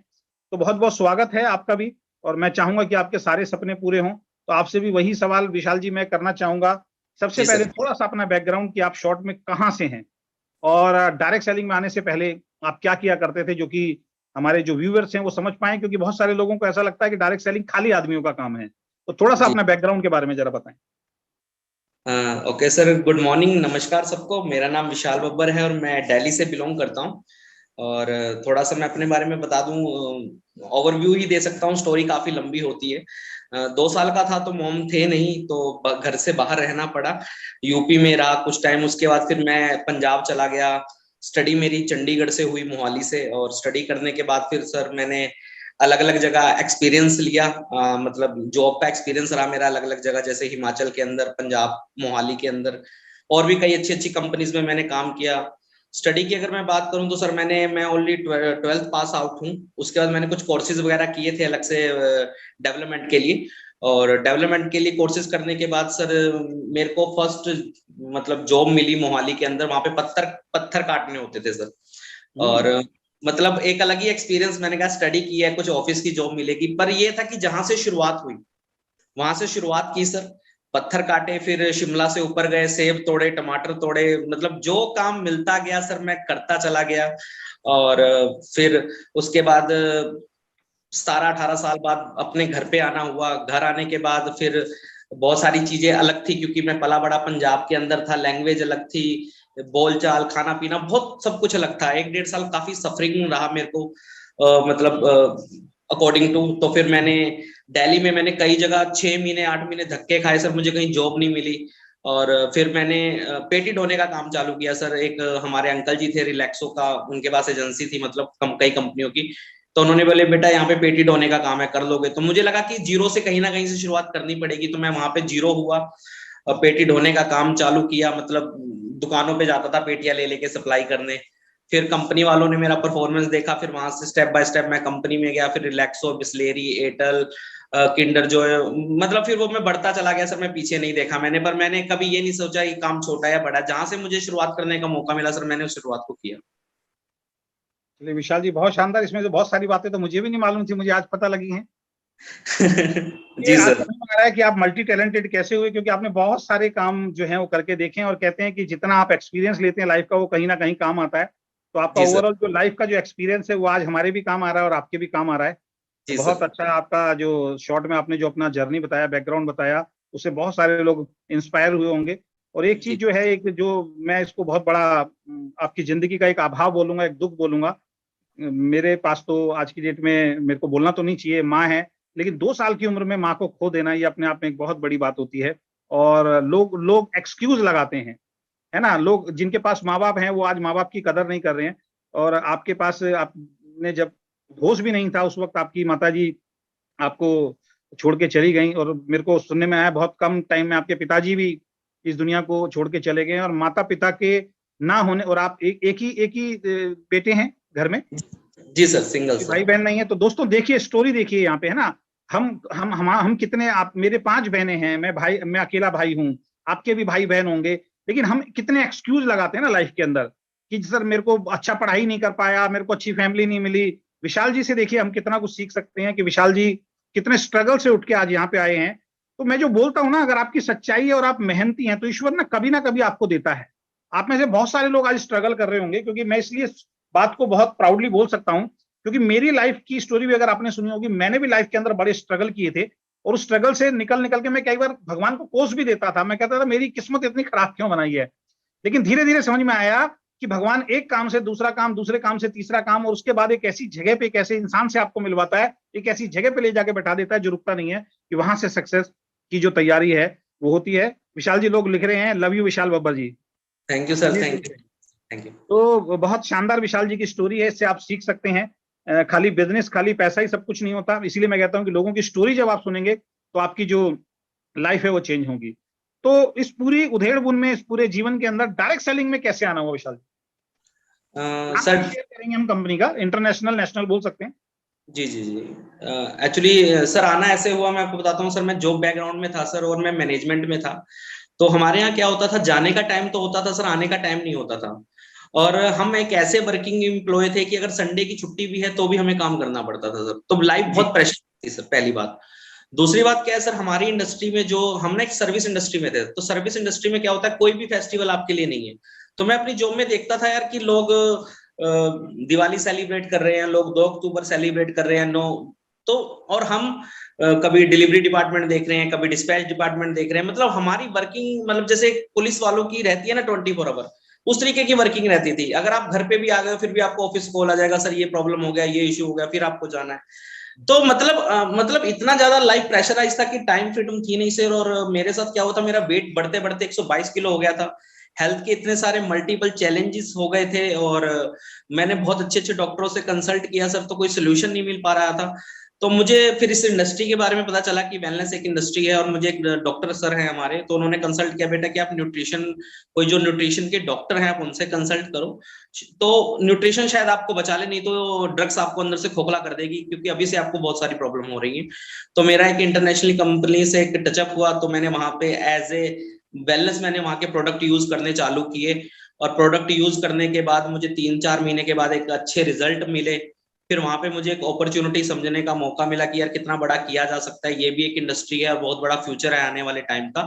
तो बहुत बहुत स्वागत है आपका भी, और मैं चाहूंगा कि आपके सारे सपने पूरे हों। तो आपसे भी वही सवाल विशाल जी मैं करना चाहूंगा। सबसे जी पहले सर। थोड़ा सा अपना बैकग्राउंड कि आप शॉर्ट में कहाँ से हैं, और डायरेक्ट सेलिंग में आने से पहले आप क्या किया करते थे, जो कि हमारे जो व्यूअर्स हैं वो समझ पाए, क्योंकि बहुत सारे लोगों को ऐसा लगता है कि डायरेक्ट सेलिंग खाली आदमियों का काम है। तो थोड़ा सा जी अपना बैकग्राउंड के बारे में जरा बताएं। ओके सर, गुड मॉर्निंग, नमस्कार सबको। मेरा नाम विशाल बब्बर है और मैं दिल्ली से बिलोंग करता हूँ। और थोड़ा सा मैं अपने बारे में बता दूं, ओवरव्यू ही दे सकता हूँ, स्टोरी काफी लंबी होती है। 2 साल का था तो मॉम थे नहीं, तो घर से बाहर रहना पड़ा। यूपी में रहा कुछ टाइम, उसके बाद फिर मैं पंजाब चला गया। स्टडी मेरी चंडीगढ़ से हुई, मोहाली से, और स्टडी करने के बाद फिर सर मैंने अलग अलग जगह एक्सपीरियंस लिया। मतलब जॉब का एक्सपीरियंस रहा मेरा अलग अलग जगह, जैसे हिमाचल के अंदर, पंजाब, मोहाली के अंदर, और भी कई अच्छी अच्छी कंपनीज में मैंने काम किया। स्टडी की अगर मैं बात करूं तो सर मैं ओनली 12th पास आउट हूं। उसके बाद मैंने कुछ कोर्सेज वगैरह किए थे अलग से डेवलपमेंट के लिए, और डेवलपमेंट के लिए कोर्सेज करने के बाद सर मेरे को फर्स्ट मतलब जॉब मिली मोहाली के अंदर। वहां पे पत्थर पत्थर काटने होते थे सर, और मतलब एक अलग ही एक्सपीरियंस। मैंने कहा स्टडी की है, कुछ ऑफिस की जॉब मिलेगी, पर ये था कि जहां से शुरुआत हुई वहां से शुरुआत की सर। पत्थर काटे, फिर शिमला से ऊपर गए, सेब तोड़े, टमाटर तोड़े, मतलब जो काम मिलता गया सर मैं करता चला गया। और फिर उसके बाद 17-18 साल बाद अपने घर पे आना हुआ। घर आने के बाद फिर बहुत सारी चीजें अलग थी, क्योंकि मैं पला बड़ा पंजाब के अंदर था, लैंग्वेज अलग थी, बोलचाल, खाना पीना, बहुत सब कुछ अलग था। 1-1.5 साल काफी सफरिंग रहा मेरे को, मतलब अकॉर्डिंग टू। तो फिर मैंने दिल्ली में मैंने कई जगह 6 महीने 8 महीने धक्के खाए सर, मुझे कहीं जॉब नहीं मिली। और फिर मैंने पेटी ढोने का काम चालू किया सर। एक हमारे अंकल जी थे रिलैक्सो का, उनके पास एजेंसी थी, मतलब कई कंपनियों की। तो उन्होंने बोले बेटा यहाँ पे पेटी ढोने का काम है, कर लोगे? तो मुझे लगा कि जीरो से कहीं ना कहीं से शुरुआत करनी पड़ेगी, तो मैं वहां पे जीरो हुआ, पेटी ढोने का काम चालू किया। मतलब दुकानों पे जाता था पेटियां ले लेके सप्लाई करने। फिर कंपनी वालों ने मेरा परफॉर्मेंस देखा, फिर वहां से स्टेप बाय स्टेप मैं कंपनी में गया। फिर रिलैक्सो, बिस्लेरी, एयरटेल, किंडर जो है, मतलब फिर वो मैं बढ़ता चला गया सर। मैं पीछे नहीं देखा मैंने, पर मैंने कभी ये नहीं सोचा ये काम छोटा या बड़ा। जहां से मुझे शुरुआत करने का मौका मिला सर, मैंने उस शुरुआत को किया। चलिए विशाल जी, बहुत शानदार। इसमें तो बहुत सारी बातें तो मुझे भी नहीं मालूम थी, मुझे आज पता लगी हैं। ये जी आज सर। समझ में आ रहा है कि आप मल्टी टैलेंटेड कैसे हुए, क्योंकि आपने बहुत सारे काम जो है वो करके देखे हैं, और कहते हैं कि जितना आप एक्सपीरियंस लेते हैं लाइफ का वो कहीं ना कहीं काम आता है। तो आपका जी सर। ओवरऑल जो लाइफ का जो एक्सपीरियंस है वो आज हमारे भी काम आ रहा है और आपके भी काम आ रहा है। तो जी बहुत सर। अच्छा आपका जो शॉर्ट में आपने जो अपना जर्नी बताया, बैकग्राउंड बताया, उससे बहुत सारे लोग इंस्पायर हुए होंगे। और एक चीज जी जो है, एक जो मैं इसको बहुत बड़ा आपकी जिंदगी का एक अभाव बोलूंगा, एक दुख बोलूंगा। मेरे पास तो आज की डेट में, मेरे को बोलना तो नहीं चाहिए, माँ है, लेकिन 2 साल की उम्र में माँ को खो देना ये अपने आप में एक बहुत बड़ी बात होती है। और लोग लोग एक्सक्यूज लगाते हैं, है ना। लोग जिनके पास माँ बाप हैं वो आज माँ बाप की कदर नहीं कर रहे हैं। और आपके पास, आपने जब होश भी नहीं था उस वक्त आपकी माताजी आपको छोड़ के चली गई, और मेरे को सुनने में आया बहुत कम टाइम में आपके पिताजी भी इस दुनिया को छोड़ के चले गए। और माता पिता के ना होने, और आप एक ही बेटे हैं घर में, जी सर, सिंगल कि सर। भाई बहन नहीं है। तो दोस्तों देखिए, स्टोरी देखिए यहाँ पे, है ना। हम कितने, आप मेरे 5 बहनें हैं, मैं अकेला भाई हूँ, आपके भी भाई बहन होंगे। लेकिन हम कितने एक्सक्यूज लगाते हैं ना लाइफ के अंदर, कि सर मेरे को अच्छा पढ़ाई नहीं कर पाया, मेरे को अच्छी फैमिली नहीं मिली। विशाल जी से देखिए हम कितना कुछ सीख सकते हैं, कि विशाल जी कितने स्ट्रगल से उठ के आज यहाँ पे आए हैं। तो मैं जो बोलता हूँ ना, अगर आपकी सच्चाई है और आप मेहनती हैं तो ईश्वर ना कभी आपको देता है। आप में से बहुत सारे लोग आज स्ट्रगल कर रहे होंगे, क्योंकि मैं इसलिए बात को बहुत प्राउडली बोल सकता हूँ, क्योंकि मेरी लाइफ की स्टोरी भी अगर आपने सुनी होगी, मैंने भी लाइफ के अंदर बड़े स्ट्रगल किए थे। और उस स्ट्रगल से निकल निकल के मैं कई बार भगवान को कोस भी देता था। मैं कहता था मेरी किस्मत इतनी खराब क्यों बनाई है। लेकिन धीरे धीरे समझ में आया कि भगवान एक काम से दूसरा काम, दूसरे काम से तीसरा काम, और उसके बाद एक ऐसी जगह पे, एक ऐसे इंसान से आपको मिलवाता है, एक ऐसी जगह पे ले जाके बैठा देता है जो रुकता नहीं है, कि वहां से सक्सेस की जो तैयारी है वो होती है। विशाल जी, लोग लिख रहे हैं love you Vishal Babbar ji. Thank you sir, चलिए थैंक ठीक यू, है। Thank you. तो बहुत शानदार विशाल जी की स्टोरी है, इससे आप सीख सकते हैं। खाली बिजनेस, खाली पैसा ही सब कुछ नहीं होता। इसीलिए मैं कहता हूं कि लोगों की स्टोरी जब आप सुनेंगे तो आपकी जो लाइफ है वो चेंज होगी। तो इस पूरी उधेड़ बुन में, इस पूरे जीवन के अंदर डायरेक्ट सेलिंग में कैसे आना हुआ विशाल जी? नाम सर भी शेयर करेंगे हम कंपनी का, इंटरनेशनल नेशनल बोल सकते हैं। जी जी जी, एक्चुअली सर आना ऐसे हुआ, मैं आपको बताता हूँ सर। मैं जॉब बैकग्राउंड में था सर, और मैं मैनेजमेंट में था। तो हमारे यहाँ क्या होता था, जाने का टाइम तो होता था सर, आने का टाइम नहीं होता था। और हम एक ऐसे वर्किंग एम्प्लॉय थे कि अगर संडे की छुट्टी भी है तो भी हमें काम करना पड़ता था सर। तो लाइफ जी बहुत प्रेशर थी सर, पहली बात। दूसरी बात क्या है सर, हमारी इंडस्ट्री में जो हम ना एक सर्विस इंडस्ट्री में थे, तो सर्विस इंडस्ट्री में क्या होता है, कोई भी फेस्टिवल आपके लिए नहीं है। तो मैं अपनी जॉब में देखता था यार कि लोग दिवाली सेलिब्रेट कर रहे हैं, लोग 2 अक्टूबर सेलिब्रेट कर रहे हैं, नो। तो और हम कभी डिलीवरी डिपार्टमेंट देख रहे हैं, कभी डिस्पैच डिपार्टमेंट देख रहे हैं। मतलब हमारी वर्किंग, मतलब जैसे पुलिस वालों की रहती है ना 24 आवर, उस तरीके की वर्किंग रहती थी। अगर आप घर पे भी आ गए फिर भी आपको ऑफिस कॉल आ जाएगा, सर ये प्रॉब्लम हो गया, ये इश्यू हो गया, फिर आपको जाना है। तो मतलब इतना ज्यादा लाइफ प्रेशराइज था कि टाइम फ्रीडम थी नहीं सर। और मेरे साथ क्या होता, मेरा वेट बढ़ते बढ़ते 122 किलो हो गया था। हेल्थ के इतने सारे मल्टीपल चैलेंजेस हो गए थे, और मैंने बहुत अच्छे अच्छे डॉक्टरों से कंसल्ट किया सर, तो कोई सोल्यूशन नहीं मिल पा रहा था। तो मुझे फिर इस इंडस्ट्री के बारे में पता चला कि वेलनेस एक इंडस्ट्री है, और मुझे एक डॉक्टर सर हैं हमारे, तो उन्होंने कंसल्ट किया, बेटा कि आप न्यूट्रिशन, कोई जो न्यूट्रिशन के डॉक्टर हैं आप उनसे कंसल्ट करो, तो न्यूट्रिशन शायद आपको बचा ले, नहीं तो ड्रग्स आपको अंदर से खोखला कर देगी, क्योंकि अभी से आपको बहुत सारी प्रॉब्लम हो रही है। तो मेरा एक इंटरनेशनल कंपनी से एक टचअप हुआ, तो मैंने वहां पे एज ए वेलनेस मैंने वहां के प्रोडक्ट यूज करने चालू किए, और प्रोडक्ट यूज करने के बाद मुझे 3-4 महीने के बाद एक अच्छे रिजल्ट मिले। फिर वहां पे मुझे एक अपॉर्चुनिटी समझने का मौका मिला कि यार कितना बड़ा किया जा सकता है, ये भी एक इंडस्ट्री है और बहुत बड़ा फ्यूचर है आने वाले टाइम का।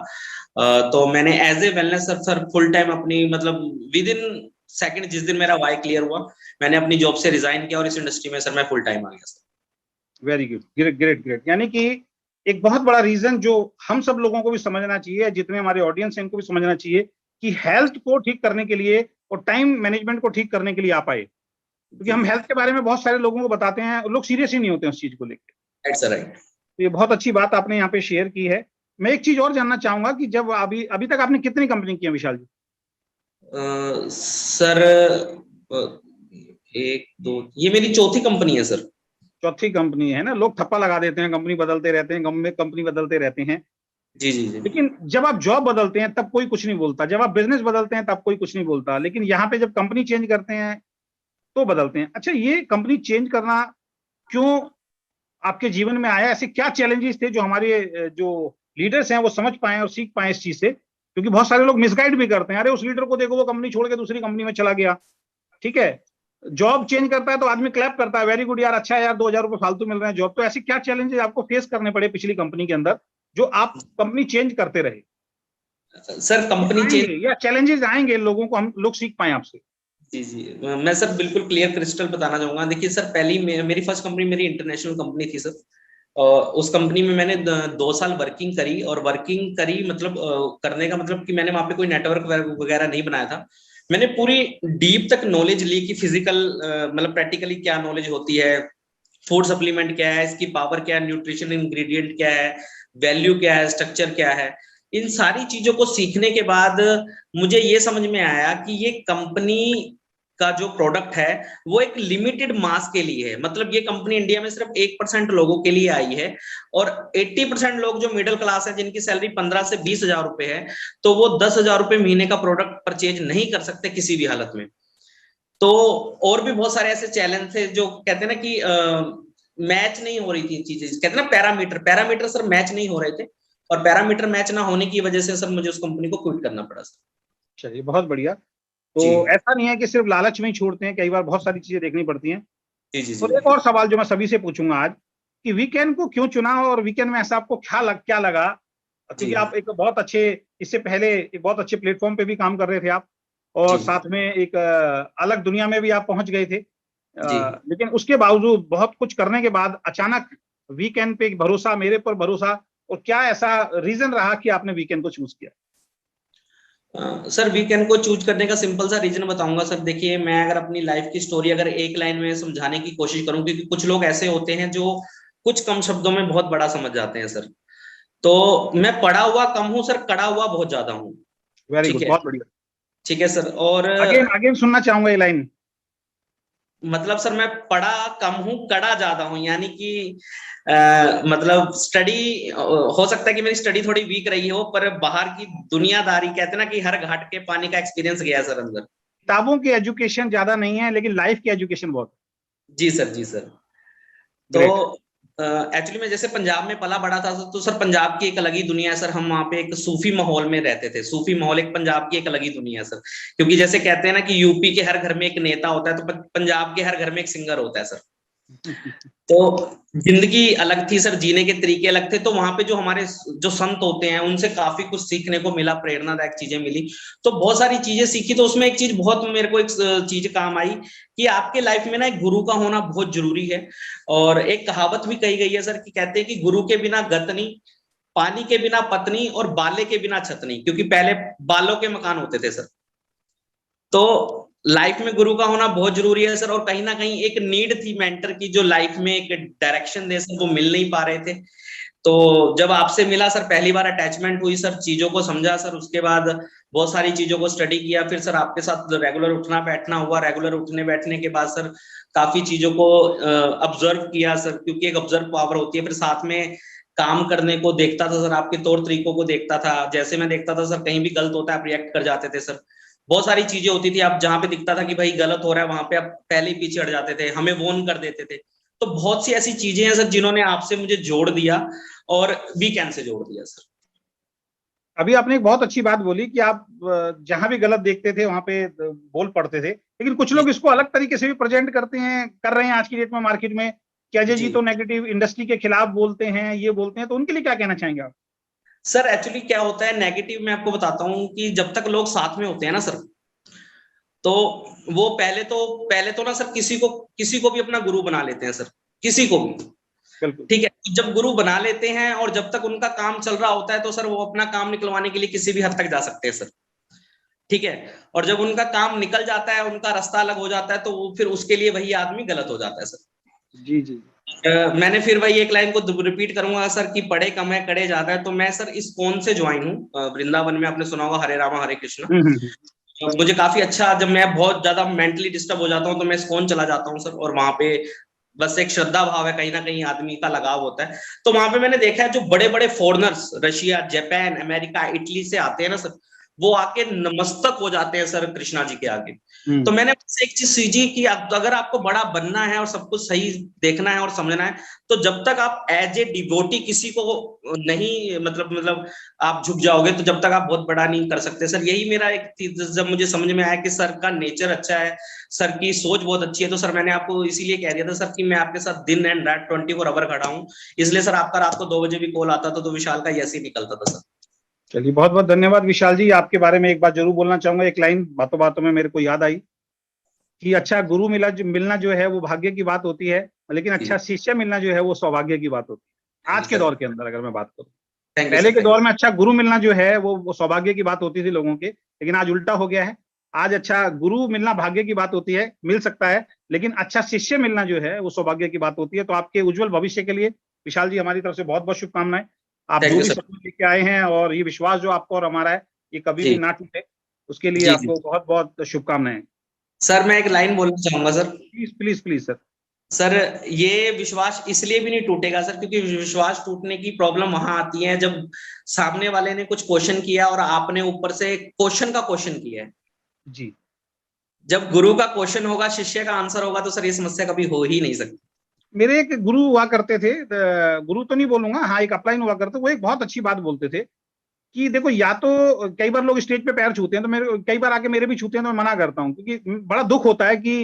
तो मैंने as a wellness sir full time अपनी, मतलब विद इन सेकंड, जिस दिन मेरा वाई क्लियर हुआ, मैंने अपनी जॉब से रिजाइन किया और इस इंडस्ट्री में सर मैं फुल टाइम आ गया sir. Very good, great great great. यानी कि एक बहुत बड़ा रीजन जो हम सब लोगों को भी समझना चाहिए, जितने हमारे ऑडियंस हैं इनको भी समझना चाहिए, कि हेल्थ को ठीक करने के लिए और टाइम मैनेजमेंट को ठीक करने के लिए आप आए। क्योंकि हम हेल्थ के बारे में बहुत सारे लोगों को बताते हैं, लोग सीरियस ही नहीं होते उस चीज को लेकर। Right sir, right. तो ये बहुत अच्छी बात आपने यहाँ पे शेयर की है। मैं एक चीज और जानना चाहूंगा कि जब अभी तक आपने कितनी कंपनी की है विशाल जी? सर 1-2, ये मेरी चौथी कंपनी है सर। चौथी कंपनी है ना। लोग थप्पा लगा देते हैं, कंपनी बदलते रहते हैं, कंपनी बदलते रहते हैं। जी जी जी। लेकिन जब आप जॉब बदलते हैं तब कोई कुछ नहीं बोलता, जब आप बिजनेस बदलते हैं तब कोई कुछ नहीं बोलता, लेकिन यहाँ पे जब कंपनी चेंज करते हैं तो बदलते हैं। अच्छा, ये कंपनी चेंज करना क्यों आपके जीवन में आया? ऐसे क्या चैलेंजेस थे जो हमारे जो लीडर्स हैं वो समझ पाए और सीख पाए इस चीज से? क्योंकि बहुत सारे लोग मिसगाइड भी करते हैं, अरे उस लीडर को देखो वो कंपनी छोड़ के दूसरी कंपनी में चला गया। ठीक है, जॉब चेंज करता है तो आदमी क्लैप करता है, वेरी गुड यार, अच्छा है यार, 2,000 रुपए फालतू मिल रहे हैं जॉब। तो ऐसे क्या चैलेंजेस आपको फेस करने पड़े पिछली कंपनी के अंदर जो आप कंपनी चेंज करते रहे? सर कंपनी चेंज या चैलेंजेस आएंगे लोगों को, हम लोग सीख पाए आपसे? जी जी, मैं सर बिल्कुल क्लियर क्रिस्टल बताना चाहूंगा। देखिए सर, पहली मेरी फर्स्ट कंपनी मेरी इंटरनेशनल कंपनी थी सर। उस कंपनी में मैंने 2 साल वर्किंग करी, और वर्किंग करी मतलब करने का मतलब कि मैंने वहां पे कोई नेटवर्क वगैरह नहीं बनाया था। मैंने पूरी डीप तक नॉलेज ली कि फिजिकल मतलब प्रैक्टिकली क्या नॉलेज होती है, फूड सप्लीमेंट क्या है, इसकी पावर क्या है, न्यूट्रिशन इंग्रेडिएंट क्या है, वैल्यू क्या है, स्ट्रक्चर क्या है। इन सारी चीजों को सीखने के बाद मुझे ये समझ में आया कि ये कंपनी का जो प्रोडक्ट है वो एक लिमिटेड मास के लिए है। मतलब ये कंपनी इंडिया में सिर्फ 1% लोगों के लिए आई है, और 80% लोग जो मिडिल क्लास है, जिनकी सैलरी 15 से 20 हजार रुपए है, तो वो 10,000 रुपए महीने का प्रोडक्ट परचेज नहीं कर सकते किसी भी हालत में। तो और भी बहुत सारे ऐसे चैलेंज थे जो कहते हैं ना कि मैच नहीं हो रही थी चीजें, कहते हैं ना पैरामीटर सर मैच नहीं हो रहे थे, और पैरामीटर मैच ना होने की वजह से सर मुझे उस कंपनी को क्विट करना पड़ा सर। चलिए, बहुत बढ़िया। तो जी ऐसा नहीं है कि सिर्फ लालच में ही छोड़ते हैं, कई बार बहुत सारी चीजें देखनी पड़ती हैं। जी जी और एक और सवाल जो मैं सभी से पूछूंगा आज, कि वीकेंड को क्यों चुना, और वीकेंड में ऐसा आपको क्या लगा? क्योंकि आप एक बहुत अच्छे, इससे पहले एक बहुत अच्छे प्लेटफॉर्म पे भी काम कर रहे थे आप, और साथ में एक अलग दुनिया में भी आप पहुंच गए थे। लेकिन उसके बावजूद बहुत कुछ करने के बाद अचानक वीकेंड पे भरोसा, मेरे पर भरोसा, और क्या ऐसा रीजन रहा कि आपने वीकेंड को चूज किया? सर वीकेंड को चूज करने का सिंपल सा रीजन बताऊंगा सर। देखिए, मैं अगर अपनी लाइफ की स्टोरी अगर एक लाइन में समझाने की कोशिश करूं, क्योंकि कुछ लोग ऐसे होते हैं जो कुछ कम शब्दों में बहुत बड़ा समझ जाते हैं सर। तो मैं पढ़ा हुआ कम हूं सर, कड़ा हुआ बहुत ज्यादा हूं। वेरी ठीक गुड, है, बहुत बढ़िया। ठीक है सर। और अगेन सुनना चाहूंगा ये लाइन। मतलब सर मैं पढ़ा कम हूं, कड़ा ज्यादा हूं, यानी कि मतलब स्टडी हो सकता है कि मेरी स्टडी थोड़ी वीक रही हो, पर बाहर की दुनियादारी, कहते हैं ना कि हर घाट के पानी का एक्सपीरियंस गया सर अंदर। किताबों की एजुकेशन ज्यादा नहीं है, लेकिन लाइफ की एजुकेशन बहुत है। जी सर, जी सर। तो ग्रेट। एक्चुअली मैं जैसे पंजाब में पला बड़ा था, तो सर पंजाब की एक अलग ही दुनिया है सर। हम वहाँ पे एक सूफी माहौल में रहते थे। सूफी माहौल एक पंजाब की एक अलग ही दुनिया है सर। क्योंकि जैसे कहते हैं ना कि यूपी के हर घर में एक नेता होता है, तो पंजाब के हर घर में एक सिंगर होता है सर। तो जिंदगी अलग थी सर, जीने के तरीके अलग थे। तो वहां पे जो हमारे जो संत होते हैं उनसे काफी कुछ सीखने को मिला, प्रेरणादायक चीजें मिली। तो बहुत सारी चीजें सीखी। तो उसमें एक चीज बहुत मेरे को एक चीज काम आई कि आपके लाइफ में ना एक गुरु का होना बहुत जरूरी है। और एक कहावत भी कही गई है सर, कि कहते हैं कि गुरु के बिना गतनी, पानी के बिना पत्नी, और बाले के बिना छतनी। क्योंकि पहले बालों के मकान होते थे सर। तो लाइफ में गुरु का होना बहुत जरूरी है सर, और कहीं ना कहीं एक नीड थी मेंटर की, जो लाइफ में एक डायरेक्शन दे सर, वो मिल नहीं पा रहे थे। तो जब आपसे मिला सर, पहली बार अटैचमेंट हुई सर, चीजों को समझा सर, उसके बाद बहुत सारी चीजों को स्टडी किया, फिर सर आपके साथ रेगुलर उठना बैठना हुआ, रेगुलर उठने बैठने के बाद सर काफी चीजों को ऑब्जर्व किया सर, क्योंकि एक ऑब्जर्व पावर होती है। फिर साथ में काम करने को देखता था सर, आपके तौर तरीकों को देखता था, जैसे मैं देखता था सर कहीं भी गलत होता है आप रिएक्ट कर जाते थे सर। बहुत सारी चीजें होती थी, आप जहां पे दिखता था कि भाई गलत हो रहा है, वहां पे आप पहले ही पीछे हट जाते थे, हमें वॉर्न कर देते थे। तो बहुत सी ऐसी चीजें हैं सर जिन्होंने आपसे मुझे जोड़ दिया, और वीकेंड से जोड़ दिया सर। अभी आपने एक बहुत अच्छी बात बोली कि आप जहां भी गलत देखते थे वहां पे बोल पड़ते थे, लेकिन कुछ लोग इसको अलग तरीके से भी प्रेजेंट करते हैं, कर रहे हैं आज की डेट में मार्केट में कि अजय जी तो नेगेटिव इंडस्ट्री के खिलाफ बोलते हैं, ये बोलते हैं, तो उनके लिए क्या कहना चाहेंगे आप? सर एक्चुअली क्या होता है नेगेटिव, मैं आपको बताता हूँ कि जब तक लोग साथ में होते हैं ना सर, तो वो पहले तो ना सर किसी को भी अपना गुरु बना लेते हैं सर, किसी को भी। ठीक है, जब गुरु बना लेते हैं और जब तक उनका काम चल रहा होता है तो सर वो अपना काम निकलवाने के लिए किसी भी हद तक जा सकते हैं सर। ठीक है, और जब उनका काम निकल जाता है, उनका रास्ता अलग हो जाता है, तो फिर उसके लिए वही आदमी गलत हो जाता है सर। जी जी। मैंने फिर वही एक लाइन को रिपीट करूंगा सर कि पढ़े कम है कड़े ज्यादा है। तो मैं सर इस कौन से ज्वाइन हूँ, वृंदावन में आपने सुना होगा हरे रामा हरे कृष्णा। मुझे काफी अच्छा, जब मैं बहुत ज्यादा मेंटली डिस्टर्ब हो जाता हूँ तो मैं इस्कॉन चला जाता हूँ सर, और वहां पे बस एक श्रद्धा भाव है, कहीं ना कहीं आदमी का लगाव होता है। तो वहां पे मैंने देखा है जो बड़े बड़े foreigners Russia Japan America Italy से आते हैं ना सर, वो आके नमस्तक हो जाते हैं सर कृष्णा जी के आगे। तो मैंने एक चीज सीखी कि अगर आपको बड़ा बनना है और सब कुछ सही देखना है और समझना है, तो जब तक आप एज ए डिवोटी किसी को नहीं मतलब आप झुक जाओगे, तो जब तक आप बहुत बड़ा नहीं कर सकते सर। यही मेरा एक जब मुझे समझ में आया कि सर का नेचर अच्छा है, सर की सोच बहुत अच्छी है, तो सर मैंने आपको इसीलिए कह दिया था सर कि मैं आपके साथ दिन एंड रात 24 आवर खड़ा हूँ। इसलिए सर आपका रात को 2 बजे भी कॉल आता था तो विशाल का यस ही निकलता था सर। चलिए, बहुत बहुत धन्यवाद विशाल जी। आपके बारे में एक बात जरूर बोलना चाहूंगा, एक लाइन बातों बातों में मेरे को याद आई कि अच्छा गुरु मिलना जो है वो भाग्य की बात होती है, लेकिन अच्छा शिष्य मिलना जो है वो सौभाग्य की बात होती है। आज के दौर के अंदर अगर मैं बात करूं, पहले के दौर में अच्छा गुरु मिलना जो है वो सौभाग्य की बात होती थी लोगों के, लेकिन आज उल्टा हो गया है। आज अच्छा गुरु मिलना भाग्य की बात होती है, मिल सकता है, लेकिन अच्छा शिष्य मिलना जो है वो सौभाग्य की बात होती है। तो आपके उज्जवल भविष्य के लिए विशाल जी हमारी तरफ से बहुत बहुत शुभकामनाएं। आप जो भी सपने लेके आए हैं और ये विश्वास जो आपको और हमारा है ये कभी भी ना टूटे, उसके लिए आपको बहुत बहुत शुभकामनाएं। सर मैं एक लाइन बोलना चाहूंगा sir. Please please please sir. Sir ये विश्वास इसलिए भी नहीं टूटेगा सर, क्योंकि विश्वास टूटने की प्रॉब्लम वहां आती है जब सामने वाले ने कुछ क्वेश्चन किया और आपने ऊपर से क्वेश्चन का क्वेश्चन किया है जी। जब गुरु का क्वेश्चन होगा, शिष्य का आंसर होगा, तो सर ये समस्या कभी हो ही नहीं सकती। मेरे एक गुरु हुआ करते थे, गुरु तो नहीं बोलूंगा, हाँ एक अपलाइन हुआ करते, वो एक बहुत अच्छी बात बोलते थे कि देखो, या तो कई बार लोग स्टेज पे पैर छूते हैं, तो मेरे कई बार आके मेरे भी छूते हैं, तो मैं मना करता हूँ, क्योंकि बड़ा दुख होता है कि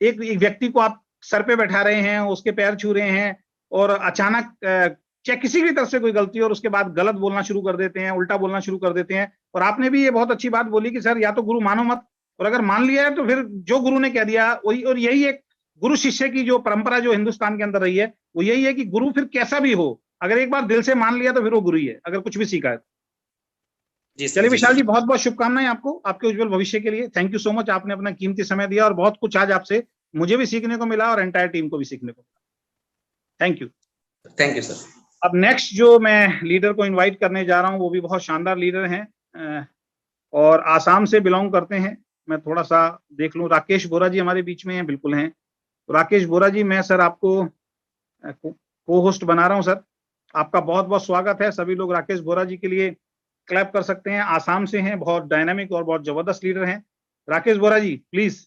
एक व्यक्ति को आप सर पे बैठा रहे हैं, उसके पैर छू रहे हैं, और अचानक चाहे किसी भी तरफ से कोई गलती और उसके बाद गलत बोलना शुरू कर देते हैं, उल्टा बोलना शुरू कर देते हैं। और आपने भी ये बहुत अच्छी बात बोली कि सर या तो गुरु मानो मत, और अगर मान लिया है तो फिर जो गुरु ने कह दिया वही। और यही एक गुरु शिष्य की जो परंपरा जो हिंदुस्तान के अंदर रही है वो यही है कि गुरु फिर कैसा भी हो, अगर एक बार दिल से मान लिया तो फिर वो गुरु ही है, अगर कुछ भी सीखा है। चलिए विशाल जी, बहुत बहुत शुभकामनाएं आपको, आपके उज्जवल भविष्य के लिए। थैंक यू सो मच, आपने अपना कीमती समय दिया और बहुत कुछ आज आपसे मुझे भी सीखने को मिला और एंटायर टीम को भी सीखने को मिला। Thank you sir. अब नेक्स्ट जो मैं लीडर को इनवाइट करने जा रहा हूं वो भी बहुत शानदार लीडर हैं और आसाम से बिलोंग करते हैं। मैं थोड़ा सा देख लूं, राकेश बोरा जी हमारे बीच में हैं, बिल्कुल हैं। तो राकेश बोरा जी, मैं सर आपको को होस्ट बना रहा हूं सर। आपका बहुत बहुत स्वागत है। सभी लोग राकेश बोरा जी के लिए क्लैप कर सकते हैं। आसाम से हैं, बहुत डायनामिक और बहुत जबरदस्त लीडर हैं। राकेश बोरा जी प्लीज।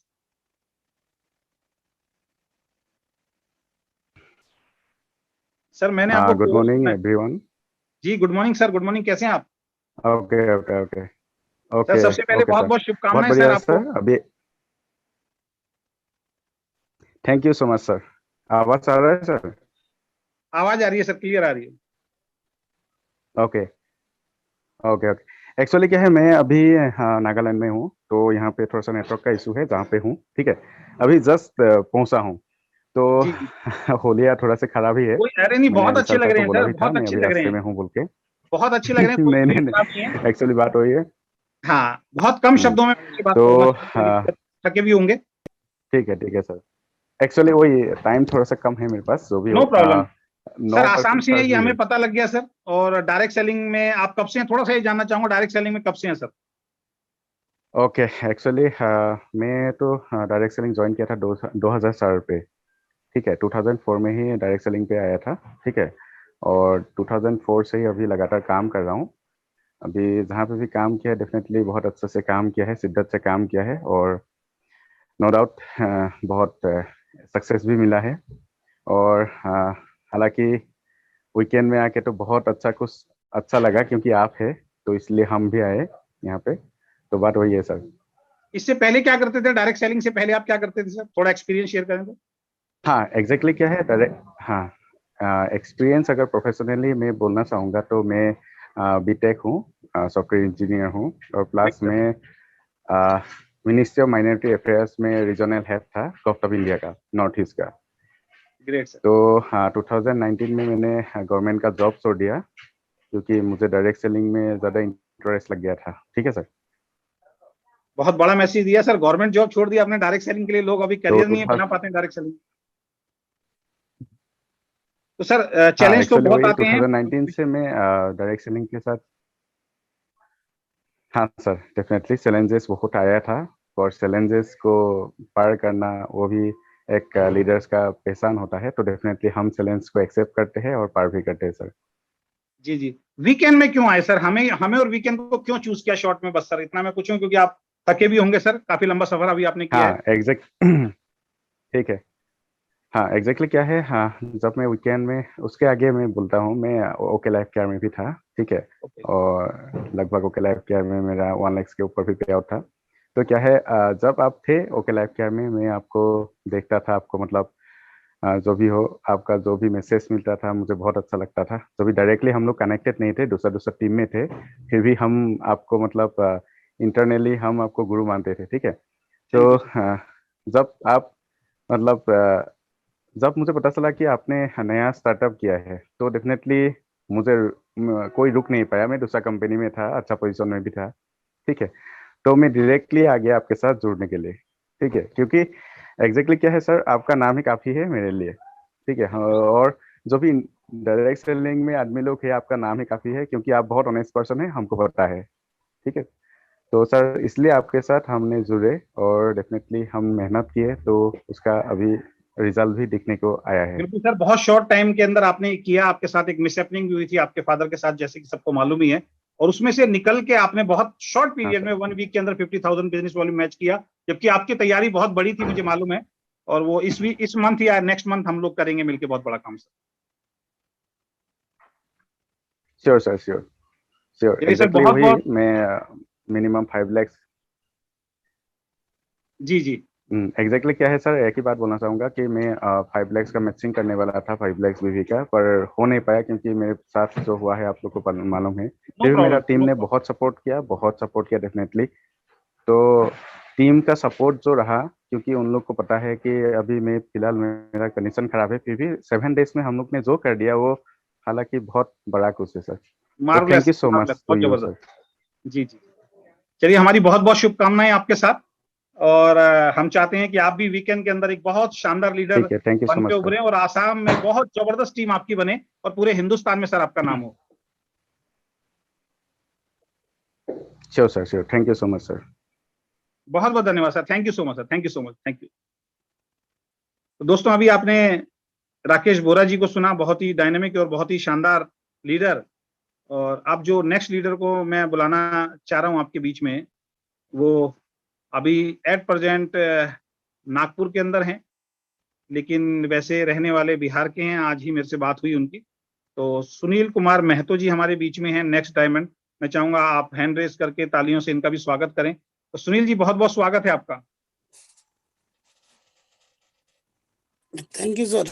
सर मैंने आपको गुड मॉर्निंग एवरीवन। जी good morning sir, good morning, कैसे हैं आप? Okay okay okay okay sir सबसे पहले बहुत बहुत शुभकामनाएं सर आपको। अभी thank you so much sir. आवाज आ रहा है सर? आवाज आ रही है सर, क्लियर आ रही है। Okay okay okay. एक्चुअली क्या है, मैं अभी नागालैंड में हूँ, तो यहाँ पे थोड़ा सा नेटवर्क का इशू है जहाँ पे हूँ। ठीक है, अभी जस्ट पहुँचा हूँ, तो होलिया थोड़ा सा खराब ही है। अरे नहीं, बहुत अच्छे लग रहे हैं सर, बहुत अच्छे लग रहे हैं, मैं हूँ बोल के बहुत अच्छे लग रहे हैं। नहीं एक्चुअली बात वही है। हाँ, बहुत कम शब्दों में ये बात तो करना चाहूंगा, थके भी होंगे। ठीक है सर। एक्चुअली वही टाइम थोड़ा सा कम है मेरे पास, जो भी नो हो। प्रॉब्लम। सर 9% आसाम से है ये अभी हमें है। पता लग गया सर। और डायरेक्ट सेलिंग में आप कब से हैं, थोड़ा सा ये जानना चाहूंगा, डायरेक्ट सेलिंग में कब से हैं सर? ओके, एक्चुअली मैं तो डायरेक्ट सेलिंग ज्वाइन किया था 2004 पे। ठीक है, 2004 में ही डायरेक्ट सेलिंग पे आया था। ठीक है, और 2004 से ही अभी लगातार काम कर रहा हूँ। अभी जहाँ पे भी काम किया है, डेफिनेटली बहुत अच्छे से काम किया है, शिद्दत से काम किया है, और नो डाउट बहुत सक्सेस भी मिला है। और हालांकि वीकेंड में आके तो बहुत कुछ अच्छा लगा, क्योंकि आप है तो इसलिए हम भी आए यहाँ पे। तो बात वही है सर। इससे पहले क्या करते थे, डायरेक्ट सेलिंग से पहले आप क्या करते थे सर? थोड़ा एक्सपीरियंस शेयर करें तो। हाँ, एग्जैक्टली क्या है डायरेक्ट। हाँ, एक्सपीरियंस अगर प्रोफेशनली मैं बोलना चाहूँगा तो मैं बीटेक हूँ, सॉफ्टवेयर इंजीनियर हूँ, और प्लस में मिनिस्ट्री ऑफ माइनॉरिटी अफेयर्स में रीजनल हेड था गवर्नमेंट ऑफ इंडिया का, नॉर्थ ईस्ट का। Great sir. तो हाँ, 2019 में मैंने गवर्नमेंट का जॉब छोड़ दिया, क्योंकि मुझे डायरेक्ट सेलिंग में ज़्यादा इंटरेस्ट लग गया था। ठीक है सर। बहुत बड़ा मैसेज दिया सर, गवर्नमेंट जॉब छोड़ दिया आपने डायरेक्ट सेलिंग के लिए। लोग अभी तो करियर नहीं बना पाते हैं डायरेक्ट सेलिंग। तो सर हाँ, चैलेंज तो एक्चुअली बहुत वही आते हैं। 2019 से मैं डायरेक्ट सेलिंग के साथ। हाँ सर, डेफिनेटली चैलेंजेस बहुत आया था, और चैलेंजेस को पार करना वो भी एक लीडर्स का पहचान होता है। तो डेफिनेटली हम चैलेंज को एक्सेप्ट करते हैं और पार भी करते हैं सर। जी जी। वीकेंड में क्यों आए सर? हमें हमें और वीकेंड को क्यों चूज किया शॉर्ट में? बस सर इतना मैं पूछूं, क्योंकि आप थके भी होंगे सर, काफी लंबा सफर अभी आपने किया है। हाँ एग्जैक्ट ठीक है। हाँ एग्जैक्टली क्या है, हाँ, जब मैं वीकेंड में, उसके आगे मैं बोलता हूँ, मैं ओके लाइफ केयर में भी था। ठीक है, ओके। और लगभग ओके लाइफ केयर में मेरा 1 लाख के ऊपर भी पे आउट था। तो क्या है, जब आप थे ओके लाइफ केयर में, मैं आपको देखता था, आपको मतलब जो भी हो, आपका जो भी मैसेज मिलता था मुझे बहुत अच्छा लगता था। जो भी डायरेक्टली हम लोग कनेक्टेड नहीं थे, दूसरा दूसरा टीम में थे, फिर भी हम आपको मतलब इंटरनली हम आपको गुरु मानते थे। ठीक है, थैंक तो यू सर। जब आप मतलब जब मुझे पता चला कि आपने नया स्टार्टअप किया है, तो डेफिनेटली मुझे कोई रुक नहीं पाया। मैं दूसरा कंपनी में था, अच्छा पोजीशन में भी था। ठीक है, तो मैं डायरेक्टली आ गया आपके साथ जुड़ने के लिए। ठीक है, क्योंकि एग्जैक्टली क्या है सर, आपका नाम ही काफ़ी है मेरे लिए। ठीक है, हाँ, और जो भी डायरेक्ट सेलिंग में आदमी लोग है, आपका नाम ही काफ़ी है, क्योंकि आप बहुत ऑनेस्ट पर्सन है, हमको पता है। ठीक है, तो सर इसलिए आपके साथ हमने जुड़े, और डेफिनेटली हम मेहनत किए, तो उसका अभी रिजल्ट भी दिखने को आया है। बिल्कुल सर, बहुत शॉर्ट टाइम के अंदर आपने किया। आपके साथ एक मिसहैपनिंग भी हुई थी आपके फादर के साथ, जैसे कि सबको मालूम ही है, और उसमें से निकल के आपने बहुत शॉर्ट हाँ पीरियड में सर। 1 वीक के अंदर 50,000 बिजनेस वॉल्यूम मैच किया। जबकि आपकी तैयारी बहुत बड़ी थी, मुझे मालूम है। और वो इस मंथ या नेक्स्ट मंथ हम लोग करेंगे मिलकर बहुत बड़ा काम sir. Sure sir, sure sure, चलिए सर, एग्जैक्टली बहुत वही। बहुत। मैं मिनिमम 5 लाख। जी जी। एग्जैक्टली क्या है सर, एक ही बात बोलना चाहूंगा कि मैं 5 लाख का मैचिंग करने वाला था, 5 लाख बीवी का, पर हो नहीं पाया, क्योंकि मेरे साथ जो हुआ है आप लोग को मालूम है। नो फिर भी मेरा प्रॉब्लम, टीम नो ने प्रॉब्लम। बहुत सपोर्ट किया, बहुत सपोर्ट किया डेफिनेटली। तो टीम का सपोर्ट जो रहा, क्योंकि उन लोग को पता है कि अभी मैं फिलहाल मेरा कंडीशन खराब है, फिर भी 7 डेज में हम लोग ने जो कर दिया वो हालांकि बहुत बड़ा कुछ है सर। तो thank marvellous, you so marvellous, much to बहुत यू जबरदस्त। सर। जी जी। चलिए, हमारी बहुत बहुत शुभकामनाएं आपके साथ। और हम चाहते हैं कि आप भी वीकेंड के अंदर एक बहुत शानदार लीडर ठीक है, थैंक यू सो बन के मच सर। उभरे, और आसाम में बहुत जबरदस्त टीम आपकी बने, और पूरे हिंदुस्तान में सर आपका नाम हो। Sure sir, sure, thank you so much sir. बहुत बहुत धन्यवाद sir, thank you so much sir, thank you so much, thank you. तो दोस्तों, अभी आपने राकेश बोरा जी को सुना, बहुत ही डायनेमिक और बहुत ही शानदार लीडर। और अब जो नेक्स्ट लीडर को मैं बुलाना चाह रहा हूं आपके बीच में, वो अभी एट प्रेजेंट नागपुर के अंदर हैं, लेकिन वैसे रहने वाले बिहार के हैं। आज ही मेरे से बात हुई उनकी। तो सुनील कुमार महतो जी हमारे बीच में हैं, नेक्स्ट डायमंड। मैं चाहूंगा आप हैंड रेस करके तालियों से इनका भी स्वागत करें। तो सुनील जी, बहुत बहुत स्वागत है आपका। Thank you sir.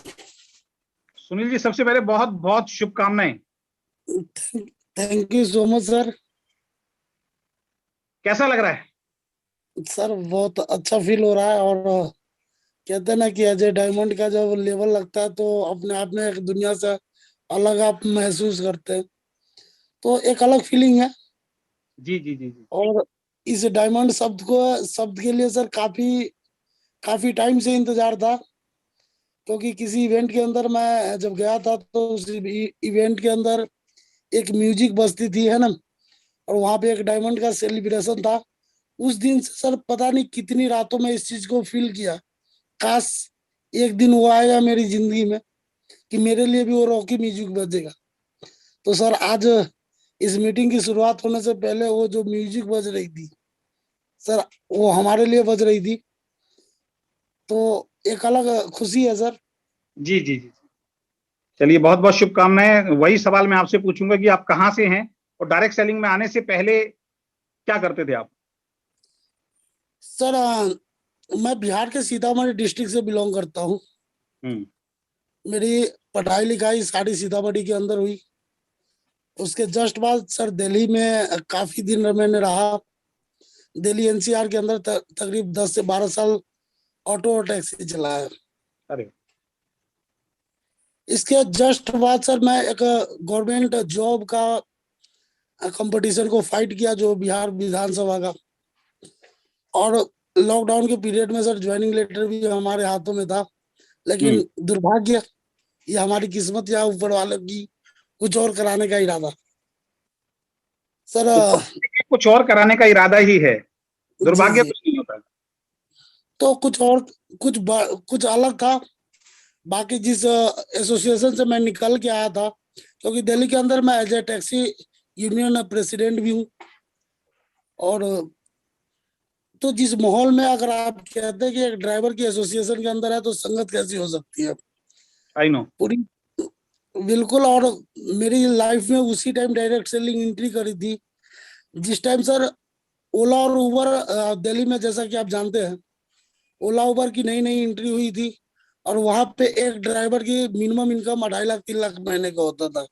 Sunil ji, सबसे पहले बहुत बहुत शुभकामनाएं। Thank you so much sir. कैसा लग रहा है? सर बहुत अच्छा फील हो रहा है, और कहते हैं ना कि अजय डायमंड का जब लेवल लगता है तो अपने आप में एक दुनिया से अलग आप महसूस करते हैं, तो एक अलग फीलिंग है। जी जी जी जी। और इस डायमंड शब्द के लिए सर काफी टाइम से इंतजार था, क्योंकि किसी इवेंट के अंदर मैं जब गया था तो उस इवेंट के अंदर एक म्यूजिक बजती थी, है ना, और वहां पे एक डायमंड का सेलिब्रेशन था। उस दिन से सर पता नहीं कितनी रातों में इस चीज को फील किया, काश एक दिन वो आएगा मेरी जिंदगी में कि मेरे लिए भी वो रॉकी म्यूजिक बजेगा। तो सर आज इस मीटिंग की शुरुआत होने से पहले वो जो म्यूजिक बज रही थी सर, वो हमारे लिए बज रही थी, तो एक अलग खुशी है सर। जी जी जी, चलिए बहुत बहुत शुभकामनाएं। वही सवाल मैं आपसे पूछूंगा कि आप कहाँ से हैं और डायरेक्ट सेलिंग में आने से पहले क्या करते थे आप? सर मैं बिहार के सीतामढ़ी डिस्ट्रिक्ट से बिलोंग करता हूँ। मेरी पढ़ाई लिखाई सारी सीतामढ़ी के अंदर हुई। उसके जस्ट बाद सर दिल्ली में काफी दिन मैंने रहा। दिल्ली एनसीआर के अंदर तकरीब 10 से 12 साल ऑटो और टैक्सी चलाया। अरे इसके जस्ट बाद सर मैं एक गवर्नमेंट जॉब का कंपटीशन को फाइट किया, जो बिहार विधानसभा का, और लॉकडाउन के पीरियड में सर ज्वाइनिंग लेटर भी हमारे हाथों में था, लेकिन दुर्भाग्य ये हमारी किस्मत या ऊपर वाले की कुछ और कराने का इरादा सर। कुछ और कराने का इरादा ही है, दुर्भाग्य जी, कुछ नहीं होता। तो कुछ और कुछ अलग था। बाकी जिस एसोसिएशन से मैं निकल के आया था, क्योंकि दिल्ली के अंदर मैं as a taxi union president भी हूँ, और तो जिस माहौल में अगर आप कहते हैं कि एक ड्राइवर की एसोसिएशन के अंदर है तो संगत कैसी हो सकती है, आई नो। पूरी बिल्कुल। और मेरी लाइफ में उसी टाइम डायरेक्ट सेलिंग एंट्री करी थी, जिस टाइम सर ओला और उबर दिल्ली में, जैसा कि आप जानते हैं, ओला उबर की नई नई एंट्री हुई थी, और वहां पे एक ड्राइवर की मिनिमम इनकम 2.5 लाख 3 लाख महीने का होता था।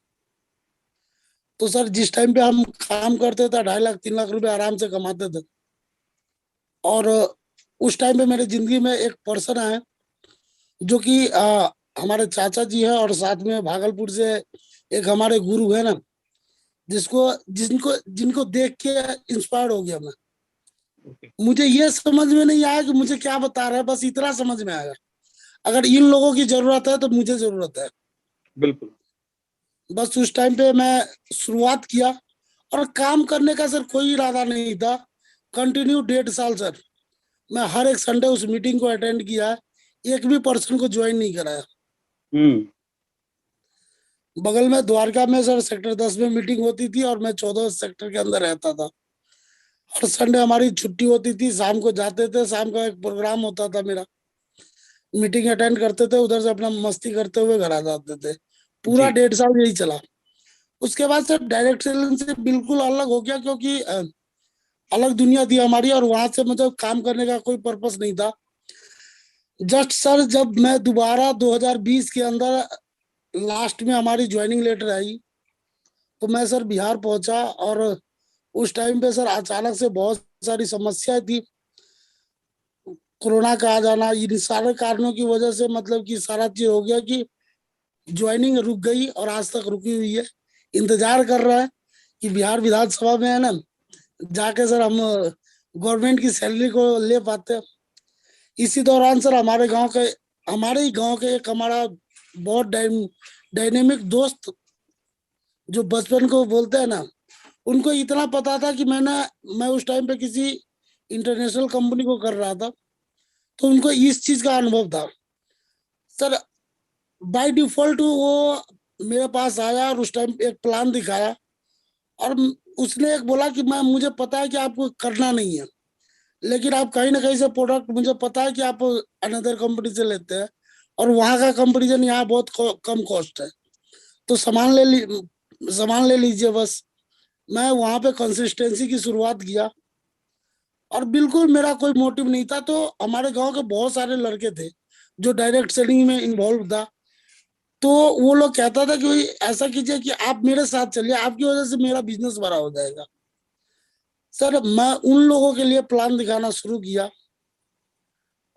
तो सर जिस टाइम पे हम काम करते थे 2.5 लाख 3 लाख रुपए आराम से कमाते थे। और उस टाइम पे मेरे जिंदगी में एक पर्सन है जो कि हमारे चाचा जी है, और साथ में भागलपुर से एक हमारे गुरु है ना, जिसको जिनको जिनको देख के इंस्पायर हो गया मैं। मुझे ये समझ में नहीं आया कि मुझे क्या बता रहा है, बस इतना समझ में आया, अगर इन लोगों की जरूरत है तो मुझे जरूरत है। बिल्कुल। बस उस टाइम पे मैं शुरुआत किया, और काम करने का सर कोई इरादा नहीं था। कंटिन्यू 1.5 साल सर मैं हर एक संडे उस मीटिंग को अटेंड किया, एक भी पर्सन को ज्वाइन नहीं कराया। बगल में द्वारका में सर सेक्टर 10 में मीटिंग होती थी, और मैं 14 सेक्टर के अंदर रहता था। हर संडे हमारी छुट्टी होती थी, शाम को जाते थे, शाम का एक प्रोग्राम होता था मेरा, मीटिंग अटेंड करते थे, उधर से अपना मस्ती करते हुए घर आ जाते थे। पूरा जी 1.5 साल यही चला। उसके बाद सर डायरेक्ट सेलिंग से बिल्कुल अलग हो गया, क्योंकि अलग दुनिया थी हमारी, और वहां से मतलब काम करने का कोई पर्पस नहीं था। जस्ट सर जब मैं दोबारा 2020 के अंदर लास्ट में हमारी ज्वाइनिंग लेटर आई, तो मैं सर बिहार पहुंचा, और उस टाइम पे सर अचानक से बहुत सारी समस्या थी। कोरोना का आ जाना, इन सारे कारणों की वजह से मतलब कि सारा चीज हो गया कि ज्वाइनिंग रुक गई, और आज तक रुकी हुई है। इंतजार कर रहा है कि बिहार विधानसभा में है ना, जाके सर हम गवर्नमेंट की सैलरी को ले पाते हैं। इसी दौरान सर हमारे ही गांव के एक हमारा बहुत डायनेमिक दोस्त, जो बचपन को बोलते हैं ना, उनको इतना पता था कि मैं उस टाइम पे किसी इंटरनेशनल कंपनी को कर रहा था, तो उनको इस चीज का अनुभव था सर। बाय डिफॉल्ट वो मेरे पास आया, और उस टाइम एक प्लान दिखाया, और उसने एक बोला कि मुझे पता है कि आपको करना नहीं है, लेकिन आप कहीं ना कहीं से प्रोडक्ट, मुझे पता है कि आप अनदर कंपनी से लेते हैं, और वहां का कंपटीशन यहाँ बहुत कम कॉस्ट है, तो सामान ले लीजिए बस। मैं वहां पे कंसिस्टेंसी की शुरुआत किया, और बिल्कुल मेरा कोई मोटिव नहीं था। तो हमारे गांव के बहुत सारे लड़के थे जो डायरेक्ट सेलिंग में इन्वॉल्व था, तो वो लोग कहता था कि भाई ऐसा कीजिए कि आप मेरे साथ चलिए, आपकी वजह से मेरा बिजनेस बड़ा हो जाएगा। सर मैं उन लोगों के लिए प्लान दिखाना शुरू किया,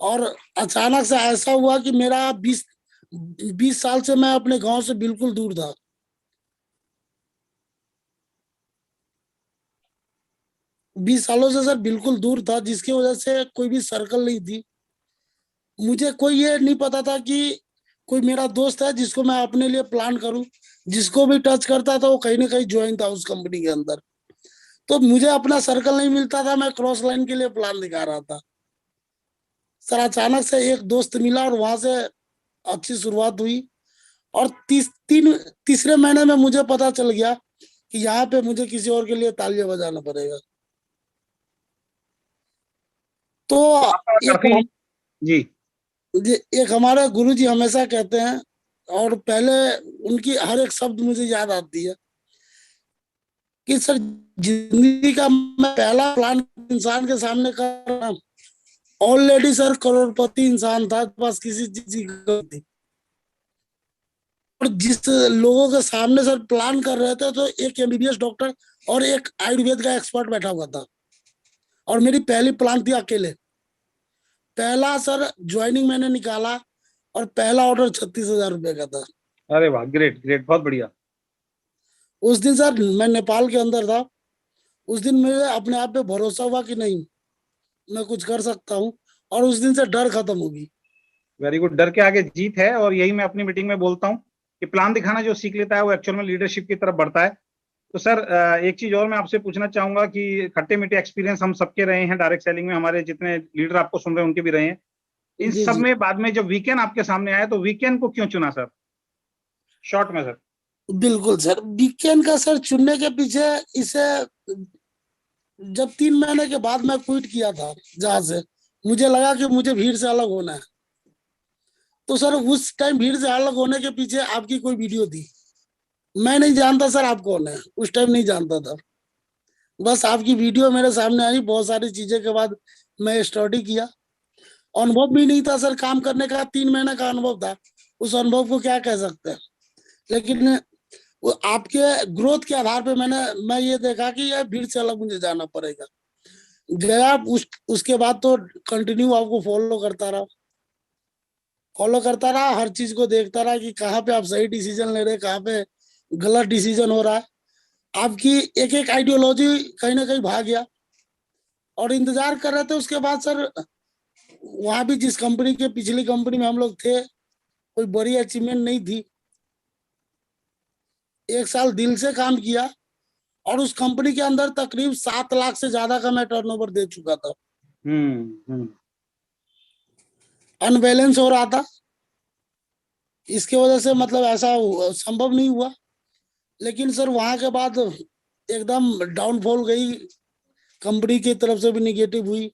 और अचानक से ऐसा हुआ कि मेरा 20 साल से मैं अपने गांव से बिल्कुल दूर था। 20 सालों से सर बिल्कुल दूर था, जिसकी वजह से कोई भी सर्कल नहीं थी। मुझे कोई ये नहीं पता था कि कोई मेरा दोस्त है जिसको मैं अपने लिए प्लान करूं। जिसको भी टच करता था वो कहीं ना कहीं ज्वाइन था उस कंपनी के अंदर। तो मुझे अपना सर्कल नहीं मिलता था, मैं क्रॉस लाइन के लिए प्लान दिखा रहा था। सर अचानक से एक दोस्त मिला और वहां से अच्छी शुरुआत हुई। और तीसरे महीने में मुझे पता चल गया कि यहाँ पे मुझे किसी और के लिए तालियां बजाना पड़ेगा। तो काफी एक जी एक हमारे गुरुजी हमेशा कहते हैं, और पहले उनकी हर एक शब्द मुझे याद आती है कि सर जिंदगी का मैं पहला प्लान इंसान के सामने कर रहा हूँ। ऑलरेडी सर करोड़पति इंसान था, बस किसी चीज की कमी थी। और जिस लोगों के सामने सर प्लान कर रहे थे, तो एक एमबीबीएस डॉक्टर और एक आयुर्वेद का एक्सपर्ट बैठा हुआ था। और मेरी पहली प्लान थी अकेले। पहला सर ज्वाइनिंग मैंने निकाला और पहला ऑर्डर 36,000 रुपए का था। अरे वाह, ग्रेट ग्रेट, बहुत बढ़िया। उस दिन सर मैं नेपाल के अंदर था। उस दिन मुझे अपने आप पे भरोसा हुआ कि नहीं, मैं कुछ कर सकता हूँ। और उस दिन से डर खत्म होगी। Very good. डर के आगे जीत है, और यही मैं अपनी मीटिंग में बोलता हूँ कि प्लान दिखाना जो सीख लेता है वो एक्चुअल में लीडरशिप की तरफ बढ़ता है। तो सर एक चीज और मैं आपसे पूछना चाहूंगा कि खट्टे मीठे एक्सपीरियंस हम सबके रहे हैं डायरेक्ट सेलिंग में, हमारे जितने लीडर आपको सुन रहे हैं उनके भी रहे हैं। इन जी सब जी में बाद में जब वीकेंड आपके सामने आया तो वीकेंड को क्यों चुना सर, शॉर्ट में सर? बिल्कुल सर, वीकेंड का सर चुनने के पीछे इसे, जब 3 महीने के बाद मैं क्विट किया था जहां से, मुझे लगा कि मुझे भीड़ से अलग होना है। तो सर उस टाइम भीड़ से अलग होने के पीछे आपकी कोई वीडियो थी। मैं नहीं जानता सर आप कौन है, उस टाइम नहीं जानता था। बस आपकी वीडियो मेरे सामने आई, बहुत सारी चीजें के बाद मैं स्टडी किया। अनुभव भी नहीं था सर काम करने का, 3 महीने का अनुभव था। उस अनुभव को क्या कह सकते हैं। लेकिन वो आपके ग्रोथ के आधार पे मैं ये देखा कि ये भीड़ से अलग मुझे जाना पड़ेगा। गया उसके बाद तो कंटिन्यू आपको फॉलो करता रहा, हर चीज को देखता रहा कि कहाँ पे आप सही डिसीजन ले रहे, कहाँ पे गलत डिसीजन हो रहा है। आपकी एक एक आइडियोलॉजी कहीं ना कहीं भाग गया। और इंतजार कर रहे थे उसके बाद सर, वहां भी जिस कंपनी के पिछली कंपनी में हम लोग थे, कोई बड़ी अचीवमेंट नहीं थी। 1 साल दिल से काम किया और उस कंपनी के अंदर तकरीब 7 लाख से ज्यादा का मैं टर्नओवर दे चुका था। हम्म। अनबैलेंस हो रहा था, इसके वजह से मतलब ऐसा संभव नहीं हुआ। लेकिन सर वहां के बाद एकदम डाउनफॉल गई, कंपनी की तरफ से भी निगेटिव हुई,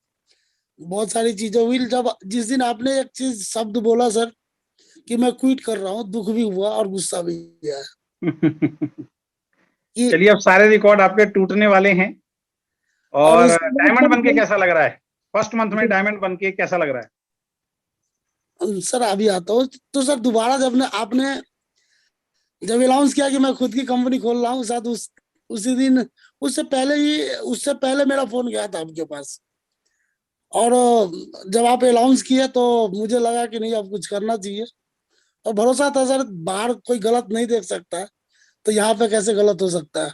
बहुत सारी चीजें हुई। जब जिस दिन आपने एक चीज शब्द बोला सर कि मैं क्विट कर रहा हूँ, दुख भी हुआ और गुस्सा भी आया कि, चलिए, अब सारे रिकॉर्ड आपके टूटने वाले हैं। और और उसके बाद डायमंड बन के सर, कैसा लग रहा है? फर्स्ट मंथ में डायमंड बन के कैसा लग रहा है? सर अभी आता हूँ। तो सर दोबारा जब आपने जब अनाउंस किया कि मैं खुद की कंपनी खोल रहा हूँ, शायद उसी दिन, उससे पहले मेरा फोन गया था आपके पास। और जब आप अनाउंस किए तो मुझे लगा कि नहीं, अब कुछ करना चाहिए। और भरोसा था सर, बाहर कोई गलत नहीं देख सकता है, तो यहाँ पे कैसे गलत हो सकता है।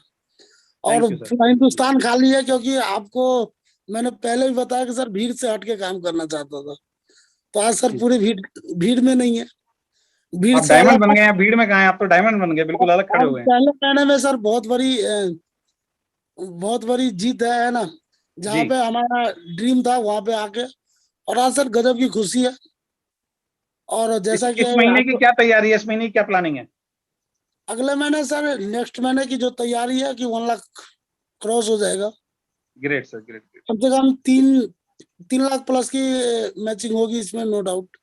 और थैंक यू सर। पूरा हिंदुस्तान खाली है, क्योंकि आपको मैंने पहले भी बताया कि सर भीड़ से हट के काम करना चाहता था। तो आज सर पूरी भीड़ भीड़ में नहीं है, भीड़ आप से डायमंड बन अलग। गए हैं, भीड़ में कहाँ हैं? आप तो डायमंड बन गए, बिल्कुल अलग खड़े और हो गए हैं। पहले महीने में सर बहुत बड़ी जीत है ना। जी। जहाँ पे हमारा ड्रीम था वहां पे आके, और आज सर गजब की खुशी है। और जैसा कि इस महीने की आपको क्या तैयारी है, इस महीने की क्या प्लानिंग है? अगले महीने सर, नेक्स्ट महीने की जो तैयारी है कि 1 लाख क्रॉस हो जाएगा। Great sir, great great. कम से कम 3 लाख प्लस की मैचिंग होगी इसमें, नो डाउट।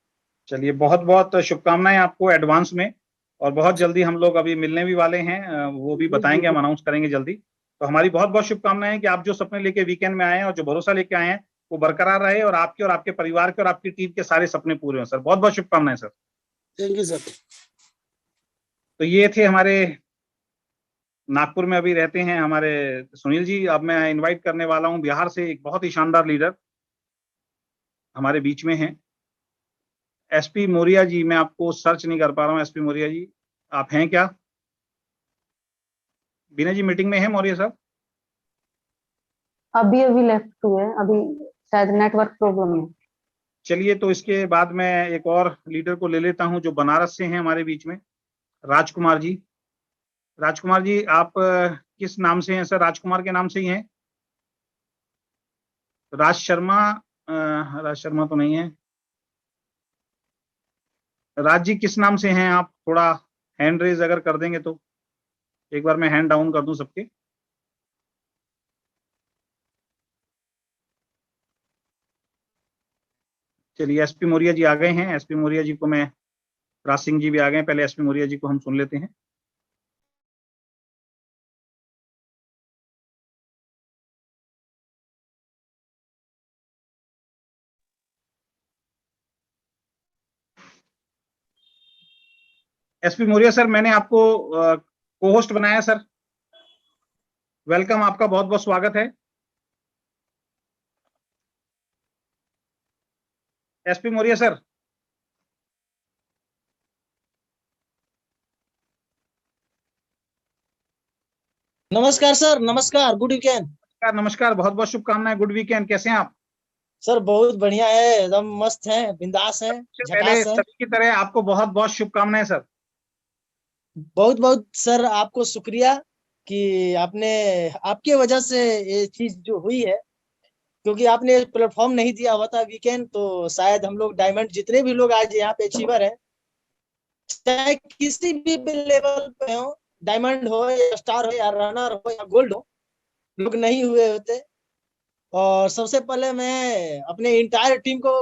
चलिए, बहुत बहुत शुभकामनाएं आपको एडवांस में। और बहुत जल्दी हम लोग अभी मिलने भी वाले हैं, वो भी जी जी बताएंगे, जी। हम अनाउंस करेंगे जल्दी। तो हमारी बहुत बहुत शुभकामनाएं कि आप जो सपने लेके वीकेंड में आए हैं और जो भरोसा लेके आए हैं वो बरकरार रहे, और आपके परिवार के और आपकी टीम के सारे सपने पूरे हों सर। बहुत बहुत शुभकामनाएं सर। Thank you sir. तो ये थे हमारे नागपुर में अभी रहते हैं हमारे सुनील जी। अब मैं इनवाइट करने वाला हूं बिहार से एक बहुत ही शानदार लीडर हमारे बीच में हैं, एसपी मौर्य जी। मैं आपको सर्च नहीं कर पा रहा हूं, एसपी मौर्य जी आप हैं क्या? बीना जी मीटिंग में है मौर्य साहब? अभी अभी लेफ्ट हुए, अभी शायद नेटवर्क प्रॉब्लम है। चलिए, तो इसके बाद मैं एक और लीडर को ले लेता हूं जो बनारस से हैं हमारे बीच में, राजकुमार जी। राजकुमार जी, आप किस नाम से हैं सर? राजकुमार के नाम से ही हैं? राज शर्मा? राज शर्मा तो नहीं है। राज जी, किस नाम से हैं आप? थोड़ा हैंड रेज अगर कर देंगे तो एक बार मैं हैंड डाउन कर दूं सबके। चलिए, एसपी मौर्य जी आ गए हैं। एसपी मौर्य जी को मैं, राज सिंह जी भी आ गए हैं। पहले एसपी मौर्य जी को हम सुन लेते हैं। एसपी मौर्य सर, मैंने आपको को होस्ट बनाया सर। वेलकम, आपका बहुत बहुत स्वागत है। SP Maurya sir. नमस्कार सर, नमस्कार, गुड वीकेंड। नमस्कार नमस्कार, बहुत बहुत शुभकामनाएं। Good weekend. कैसे हैं आप? सर बहुत बढ़िया है, एकदम मस्त है, बिंदास है, सबसे पहले झकास है। सभी की तरह आपको बहुत बहुत शुभकामनाएं सर। बहुत बहुत सर आपको शुक्रिया कि आपने, आपके वजह से ये चीज जो हुई है, क्योंकि आपने प्लेटफॉर्म नहीं दिया होता वीकेंड तो शायद हम लोग डायमंड जितने भी लोग आज यहाँ पे अचीवर हैं, चाहे किसी भी लेवल पे हो, डायमंड हो या स्टार हो या रनर हो या गोल्ड हो, लोग नहीं हुए होते। और सबसे पहले मैं अपने इंटायर टीम को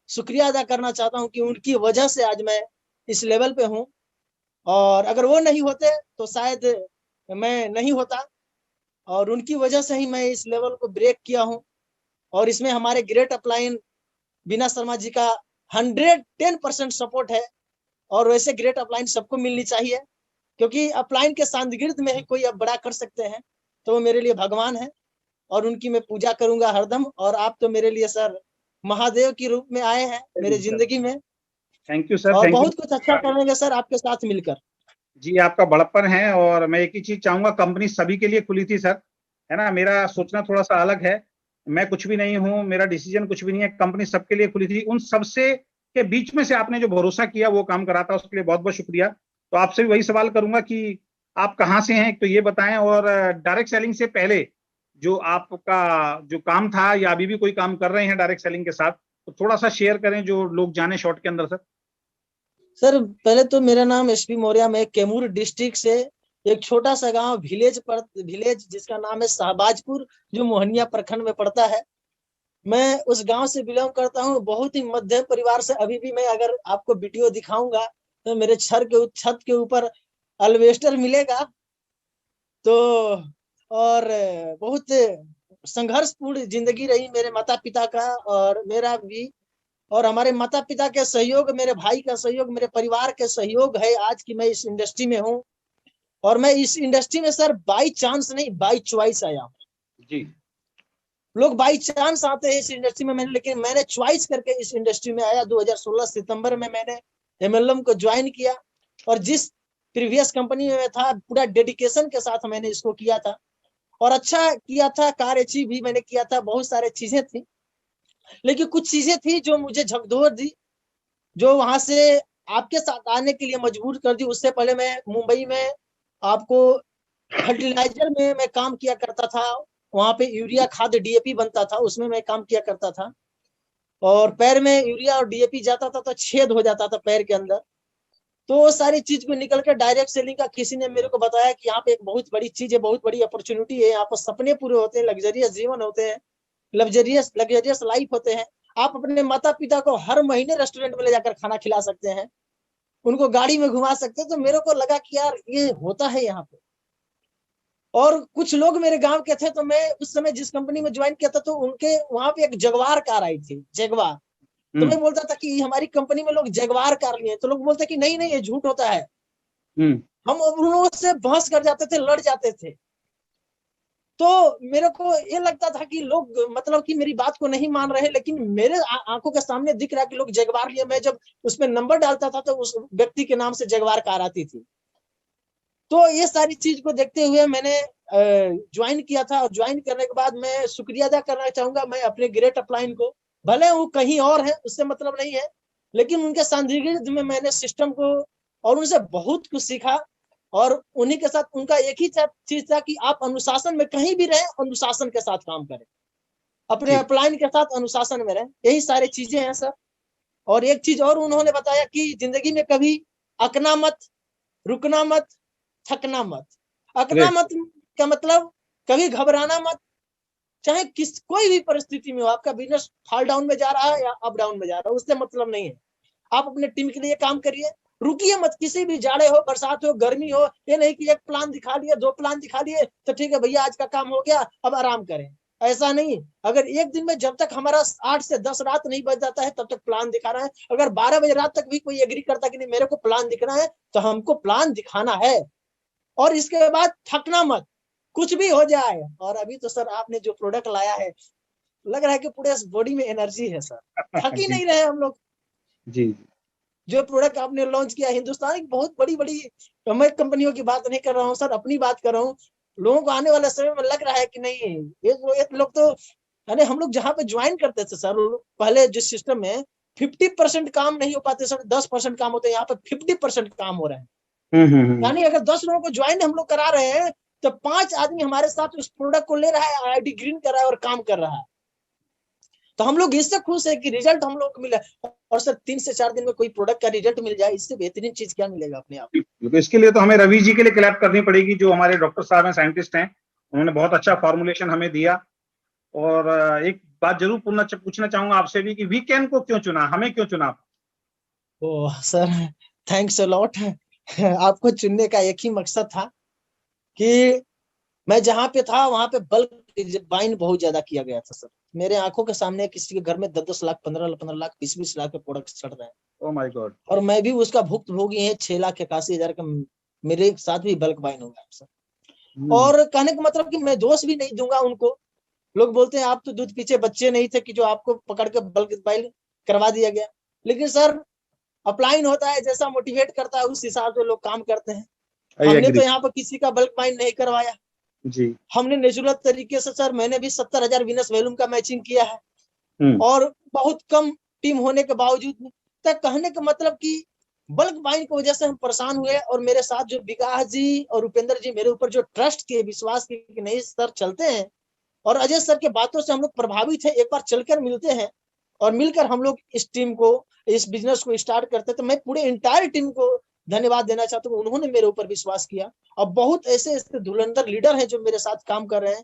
शुक्रिया अदा करना चाहता हूं कि उनकी वजह से आज मैं इस लेवल पे हूं, और अगर वो नहीं होते तो शायद मैं नहीं होता, और उनकी वजह से ही मैं इस लेवल को ब्रेक किया हूं। और इसमें हमारे ग्रेट अपलाइन बीना शर्मा जी का 110% सपोर्ट है, और वैसे ग्रेट अपलाइन सबको मिलनी चाहिए, क्योंकि अपलाइन के शांतिगिर्द में ही कोई अब बड़ा कर सकते हैं, तो वो मेरे लिए भगवान है और उनकी मैं पूजा करूंगा हरदम। और आप तो मेरे लिए सर महादेव के रूप में आए हैं मेरे जिंदगी में, थैंक यू सर, और थैंक यू। बहुत कुछ अच्छा करेंगे सर आपके साथ मिलकर। जी, आपका बड़प्पन है। और मैं एक ही चीज चाहूंगा, कंपनी सभी के लिए खुली थी सर, है ना। मेरा सोचना थोड़ा सा अलग है। मैं कुछ भी नहीं हूं, मेरा डिसीजन कुछ भी नहीं है। कंपनी सबके लिए खुली थी। उन सबसे के बीच में से आपने जो भरोसा किया वो काम करा था, उसके लिए बहुत बहुत शुक्रिया। तो आपसे भी वही सवाल करूंगा कि आप कहाँ से हैं, तो ये बताएं। और डायरेक्ट सेलिंग से पहले जो आपका जो काम था, या अभी भी कोई काम कर रहे हैं डायरेक्ट सेलिंग के साथ, तो थोड़ा सा शेयर करें जो लोग जाने शॉर्ट के अंदर सर। सर पहले तो मेरा नाम एसपी मौर्य, मैं कैमूर डिस्ट्रिक्ट से एक छोटा सा गांव विलेज जिसका नाम है शाहबाजपुर, जो मोहनिया प्रखंड में पड़ता है। मैं उस गांव से बिलोंग करता हूं, बहुत ही मध्यम परिवार से। अभी भी मैं अगर आपको वीडियो दिखाऊंगा तो मेरे छत के ऊपर अल्वेस्टर मिलेगा। तो और बहुत संघर्षपूर्ण जिंदगी रही मेरे माता पिता का और मेरा भी, और हमारे माता पिता के सहयोग, मेरे भाई का सहयोग, मेरे परिवार के सहयोग है आज की मैं इस इंडस्ट्री में हूँ। और मैं इस इंडस्ट्री में सर बाई चांस नहीं, बाई चॉइस आया हूँ। जी। लोग बाई चांस आते हैं इस इंडस्ट्री में, लेकिन मैंने चॉइस करके इस इंडस्ट्री में आया। 2016 सितंबर में मैंने एमएलएम को ज्वाइन किया, और जिस प्रीवियस कंपनी में था पूरा डेडिकेशन के साथ मैंने इसको किया था, और अच्छा किया था। कार अचीव भी मैंने किया था, बहुत सारे चीजें थी, लेकिन कुछ चीजें थी जो मुझे झकझोर दी, जो वहां से आपके साथ आने के लिए मजबूर कर दी। उससे पहले मैं मुंबई में आपको फर्टिलाइजर में मैं काम किया करता था, वहां पे यूरिया खाद डीएपी बनता था, उसमें मैं काम किया करता था। और पैर में यूरिया और डीएपी जाता था तो छेद हो जाता था पैर के अंदर। तो वो सारी चीज को निकल कर डायरेक्ट सेलिंग का किसी ने मेरे को बताया कि यहाँ पे एक बहुत बड़ी चीज है, बहुत बड़ी अपॉर्चुनिटी है, यहाँ पर सपने पूरे होते हैं, लग्जरियस जीवन होते हैं, लग्जरियस लाइफ होते हैं। आप अपने माता पिता को हर महीने रेस्टोरेंट में ले जाकर खाना खिला सकते हैं, उनको गाड़ी में घुमा सकते हैं। तो मेरे को लगा कि यार ये होता है यहाँ पे। और कुछ लोग मेरे गांव के थे, तो मैं उस समय जिस कंपनी में ज्वाइन किया था तो उनके वहां पे एक जगवार कार आई थी, जगवार। तो मैं बोलता था कि हमारी कंपनी में लोग जगवार कार लिए, तो लोग बोलते कि नहीं नहीं ये झूठ होता है। हम उन लोगों से बहस कर जाते थे, लड़ जाते थे। तो मेरे को ये लगता था कि लोग मतलब कि मेरी बात को नहीं मान रहे, लेकिन मेरे आंखों के सामने दिख रहा है कि लोग जगवार लिए। मैं जब उसमें नंबर डालता था तो उस व्यक्ति के नाम से जगवार कार आती थी। तो ये सारी चीज को देखते हुए मैंने ज्वाइन किया था, और ज्वाइन करने के बाद मैं शुक्रिया अदा करना चाहूंगा मैं अपने ग्रेट अपलाइन को। भले वो कहीं और है, उससे मतलब नहीं है, लेकिन उनके सानिध्य में मैंने सिस्टम को और उनसे बहुत कुछ सीखा। और उन्हीं के साथ उनका एक ही चीज था कि आप अनुशासन में कहीं भी रहे, अनुशासन के साथ काम करें, अपने अपलाइन के साथ अनुशासन में रहें। यही सारी चीजें हैं सर। और एक चीज और उन्होंने बताया कि जिंदगी में कभी अकना मत, रुकना मत, थकना मत। अकना मत का मतलब कभी घबराना मत, चाहे कोई भी परिस्थिति में हो, आपका बिजनेस फॉल डाउन में जा रहा है या अप डाउन में जा रहा है, उससे मतलब नहीं है। आप अपने टीम के लिए काम करिए, रुकिए मत। किसी भी जाड़े हो, बरसात हो, गर्मी हो, ये नहीं कि एक प्लान दिखा लिए, 2 प्लान दिखा लिए तो ठीक है भैया आज का काम हो गया अब आराम करें, ऐसा नहीं। अगर एक दिन में जब तक हमारा 8 से 10 रात नहीं बज जाता है तब तक प्लान दिखा रहा है। अगर 12 बजे रात तक भी कोई एग्री करता है कि नहीं मेरे को प्लान दिखना है, तो हमको प्लान दिखाना है। और इसके बाद थकना मत, कुछ भी हो जाए। और अभी तो सर आपने जो प्रोडक्ट लाया है, लग रहा है कि पूरे बॉडी में एनर्जी है सर, थक ही नहीं रहे हम लोग। जी, जो प्रोडक्ट आपने लॉन्च किया, हिंदुस्तान की बहुत बड़ी बड़ी मैं कंपनियों की बात नहीं कर रहा हूँ सर, अपनी बात कर रहा हूँ। लोगों को आने वाले समय में लग रहा है कि नहीं ये लोग तो, अरे हम लोग जहाँ पे ज्वाइन करते थे सर, पहले जिस सिस्टम में 50% काम नहीं हो पाते सर, 10% काम होते हैं, यहाँ पे 50% काम हो रहे हैं। यानी अगर 10 लोगों को ज्वाइन हम लोग करा रहे हैं, तो 5 आदमी हमारे साथ उस प्रोडक्ट को ले रहा है, आईडी ग्रीन कर रहा है और काम कर रहा है। तो हम लोग इससे खुश है कि रिजल्ट हम लोग को मिला। और सर 3 से 4 दिन में कोई प्रोडक्ट का रिजल्ट मिल जाए, इससे बेहतरीन चीज क्या मिलेगा अपने आप। तो इसके लिए तो हमें रवि जी के लिए क्लैप करनी पड़ेगी, जो हमारे डॉक्टर साहब हैं, साइंटिस्ट हैं। उन्होंने बहुत अच्छा फॉर्मुलेशन हमें दिया। और एक बात जरूर पूछना चाहूंगा आपसे भी कि वीकेंड को क्यों चुना, हमें क्यों चुना? Oh sir, thanks a lot. आपको चुनने का एक ही मकसद था कि मैं जहाँ पे था वहां पे बल्क बाइंग बहुत ज्यादा किया गया था सर। मेरे आंखों के सामने किसी के घर में 10-10 लाख, 15 लाख, 20-20 लाख के प्रोडक्ट चढ़ रहे हैं। Oh my God. और मैं भी उसका भुक्तभोगी है। 6,81,000 का मेरे साथ भी बल्क बाइंग हो गया सर। और कहने का मतलब कि मैं दोष भी नहीं दूंगा उनको। लोग बोलते हैं आप तो दूध पीछे बच्चे नहीं थे कि जो आपको पकड़ के बल्क बाइंग करवा दिया गया। लेकिन सर अपलाइन होता है, जैसा मोटिवेट करता है उस हिसाब से लोग काम करते हैं। हमने तो यहाँ पर किसी का बल्क बाइंग नहीं करवाया जी। हमने नेचुरल तरीके से सर, मैंने भी 70,000 वीनस वैल्यूम का मैचिंग किया है और बहुत कम टीम होने के बावजूद तक। कहने का मतलब कि बल्क बाइंग की वजह से हम परेशान हुए। और मेरे साथ जो विकास जी और उपेंद्र जी मेरे ऊपर जो ट्रस्ट के, विश्वास के कि नहीं सर चलते हैं, और अजय सर के बातों से हम लोग प्रभावित है। एक बार चलकर मिलते हैं और मिलकर हम लोग इस टीम को, इस बिजनेस को स्टार्ट करते। तो मैं पूरे इंटायर टीम को धन्यवाद देना चाहता हूँ, उन्होंने मेरे ऊपर विश्वास किया। और बहुत ऐसे धुरंधर लीडर हैं जो मेरे साथ काम कर रहे हैं।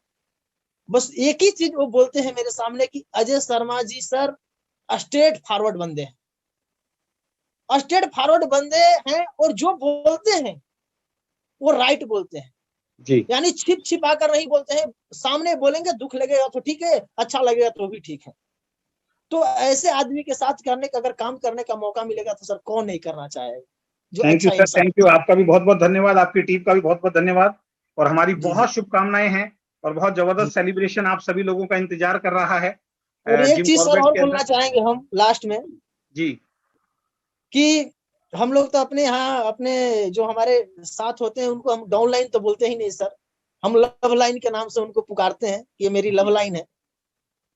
बस एक ही चीज वो बोलते हैं मेरे सामने कि Ajay Sharma ji sir straight forward बंदे हैं, स्ट्रेट फॉरवर्ड बंदे हैं, और जो बोलते हैं वो राइट बोलते हैं जी। यानी छिप छिपा कर नहीं बोलते हैं, सामने बोलेंगे, दुख लगेगा तो ठीक है, अच्छा लगेगा तो भी ठीक है। तो ऐसे आदमी के साथ करने का, अगर काम करने का मौका मिलेगा तो सर कौन नहीं करना चाहेगा। Thank you sir, thank you. आपका भी बहुत बहुत धन्यवाद, आपकी टीम का भी बहुत बहुत धन्यवाद। और हमारी बहुत शुभकामनाएं हैं और बहुत जबरदस्त सेलिब्रेशन आप सभी लोगों का इंतजार कर रहा है। और एक चीज सर और बोलना चाहेंगे हम लास्ट में जी, कि हम लोग तो अपने यहाँ अपने जो हमारे साथ होते हैं उनको हम डाउन लाइन तो बोलते ही नहीं सर, हम लव लाइन के नाम से उनको पुकारते हैं। ये मेरी लव लाइन है,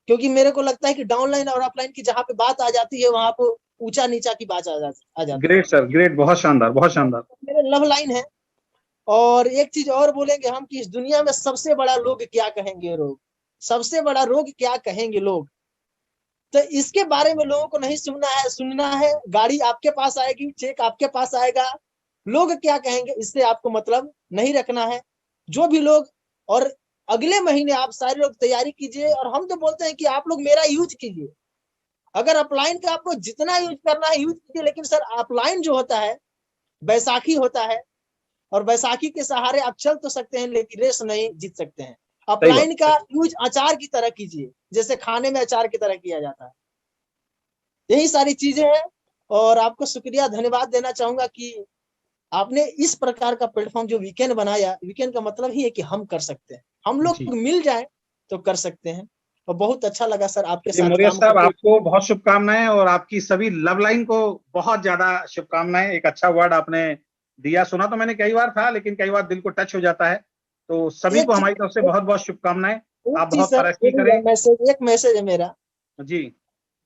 क्योंकि मेरे को लगता है कि डाउन लाइन और अपलाइन की जहाँ पे बात आ जाती है वहां पे ऊंचा नीचा की बात आ जाती है। ग्रेट सर, ग्रेट, बहुत शानदार, बहुत शानदार। मेरे लव लाइन है। और एक चीज और बोलेंगे हम कि इस दुनिया में सबसे बड़ा रोग क्या कहेंगे, रोग सबसे बड़ा रोग क्या कहेंगे लोग, तो इसके बारे में लोगों को नहीं सुनना है। गाड़ी आपके पास आएगी, चेक आपके पास आएगा, लोग क्या कहेंगे इससे आपको मतलब नहीं रखना है। जो भी लोग, और अगले महीने आप सारे लोग तैयारी कीजिए। और हम तो बोलते हैं कि आप लोग मेरा यूज कीजिए, अगर अपलाइन का आपको जितना यूज करना है यूज कीजिए। लेकिन सर अपलाइन जो होता है बैसाखी होता है, और बैसाखी के सहारे आप चल तो सकते हैं लेकिन रेस नहीं जीत सकते हैं। अपलाइन का यूज अचार की तरह कीजिए, जैसे खाने में अचार की तरह किया जाता है। यही सारी चीजें हैं। और आपको शुक्रिया धन्यवाद देना चाहूंगा कि आपने इस प्रकार का प्लेटफॉर्म जो वीकेंड बनाया। वीकेंड का मतलब ही है कि हम कर सकते हैं, हम लोग मिल जाए तो कर सकते हैं। और बहुत अच्छा लगा सर आपके साथ मौर्य साहब, आपको बहुत शुभकामनाएं और आपकी सभी लव लाइन को बहुत ज्यादा शुभकामनाएं। एक अच्छा वर्ड आपने दिया, सुना तो मैंने कई बार था लेकिन कई बार दिल को टच हो जाता है। तो सभी को हमारी तरफ से बहुत बहुत शुभकामनाएं। आप बहुत तरक्की करें। एक मैसेज है मेरा जी।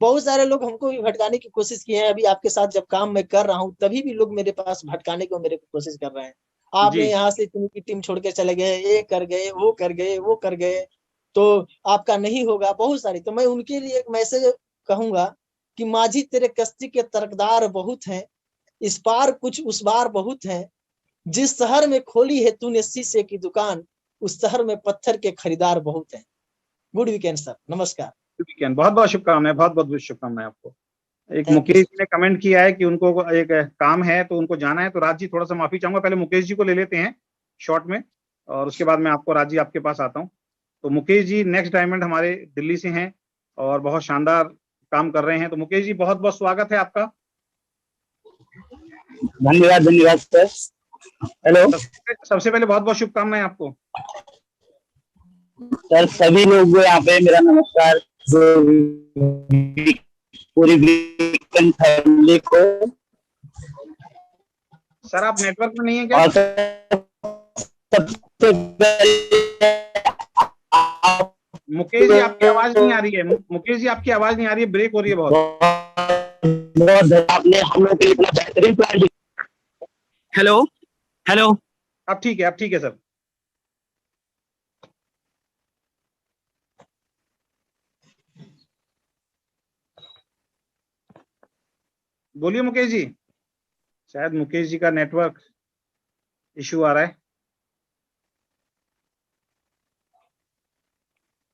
बहुत सारे लोग हमको भी भटकाने की कोशिश किए हैं। अभी आपके साथ जब काम मैं कर रहा हूँ तभी भी लोग मेरे पास भटकाने को मेरे को कोशिश कर रहे हैं। आपने यहाँ से की टीम छोड़ के चले गए, ये कर गए, वो कर गए, वो कर गए, तो आपका नहीं होगा, बहुत सारी। तो मैं उनके लिए एक मैसेज कहूंगा कि माझी तेरे कश्ती के तरकदार बहुत हैं, इस पार कुछ उस बार बहुत हैं, जिस शहर में खोली है तूने शीशे की दुकान, उस शहर में पत्थर के खरीदार बहुत हैं। गुड वीकेंड सर, नमस्कार। वीकेंड, बहुत बहुत शुभकामनाएं, बहुत बहुत शुभकामनाएं आपको। एक Thank you, मुकेश जी ने कमेंट किया है कि उनको एक काम है तो उनको जाना है। तो राज जी थोड़ा सा माफी चाहूंगा, पहले मुकेश जी को ले लेते हैं शॉर्ट में और उसके बाद मैं आपको राज जी आपके पास आता हूं। तो मुकेश जी नेक्स्ट डायमंड हमारे दिल्ली से हैं और बहुत शानदार काम कर रहे हैं। तो मुकेश जी बहुत बहुत स्वागत है आपका। धन्यवाद, धन्यवाद सर। हेलो सबसे पहले बहुत बहुत शुभकामनाएं आपको। सर सभी लोग यहाँ पे मेरा नमस्कार, पूरी वीकेंड फैमिली को। सर आप नेटवर्क में नहीं है क्या? और सबसे मुकेश जी आपकी आवाज नहीं आ रही है। मुकेश जी आपकी आवाज नहीं आ रही है, ब्रेक हो रही है बहुत। आपने हम लोग के लिए इतना बेहतरीन प्लान। हेलो हेलो, अब ठीक है, अब ठीक है सर। बोलिए मुकेश जी। शायद मुकेश जी का नेटवर्क इशू आ रहा है।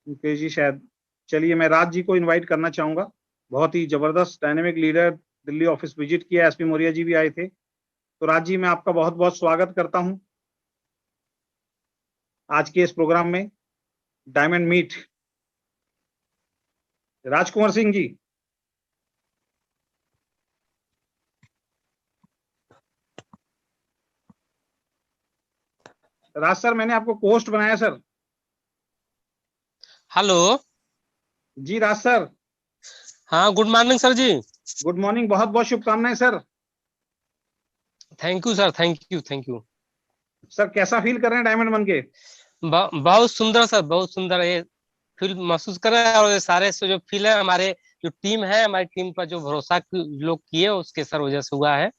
मुकेश जी शायद, चलिए मैं राज जी को इनवाइट करना चाहूंगा। बहुत ही जबरदस्त dynamic leader, Delhi office visit किया, एसपी मौर्य जी भी आए थे। तो राज जी मैं आपका बहुत बहुत स्वागत करता हूं आज के इस प्रोग्राम में, डायमंड मीट। राजकुमार सिंह जी। राज सर मैंने आपको पोस्ट बनाया सर। हेलो जी राज सर। हाँ, गुड मॉर्निंग सर जी। गुड मॉर्निंग, बहुत बहुत शुभकामनाएं sir. Thank you sir, thank you, thank you sir. कैसा फील कर रहे हैं डायमंड बन के? बहुत सुंदर सर, बहुत सुंदर। ये फील महसूस कर रहे हैं और ये सारे से जो फील है, हमारे जो टीम है, हमारी टीम पर जो भरोसा लोग किए उसके सर वजह से हुआ है,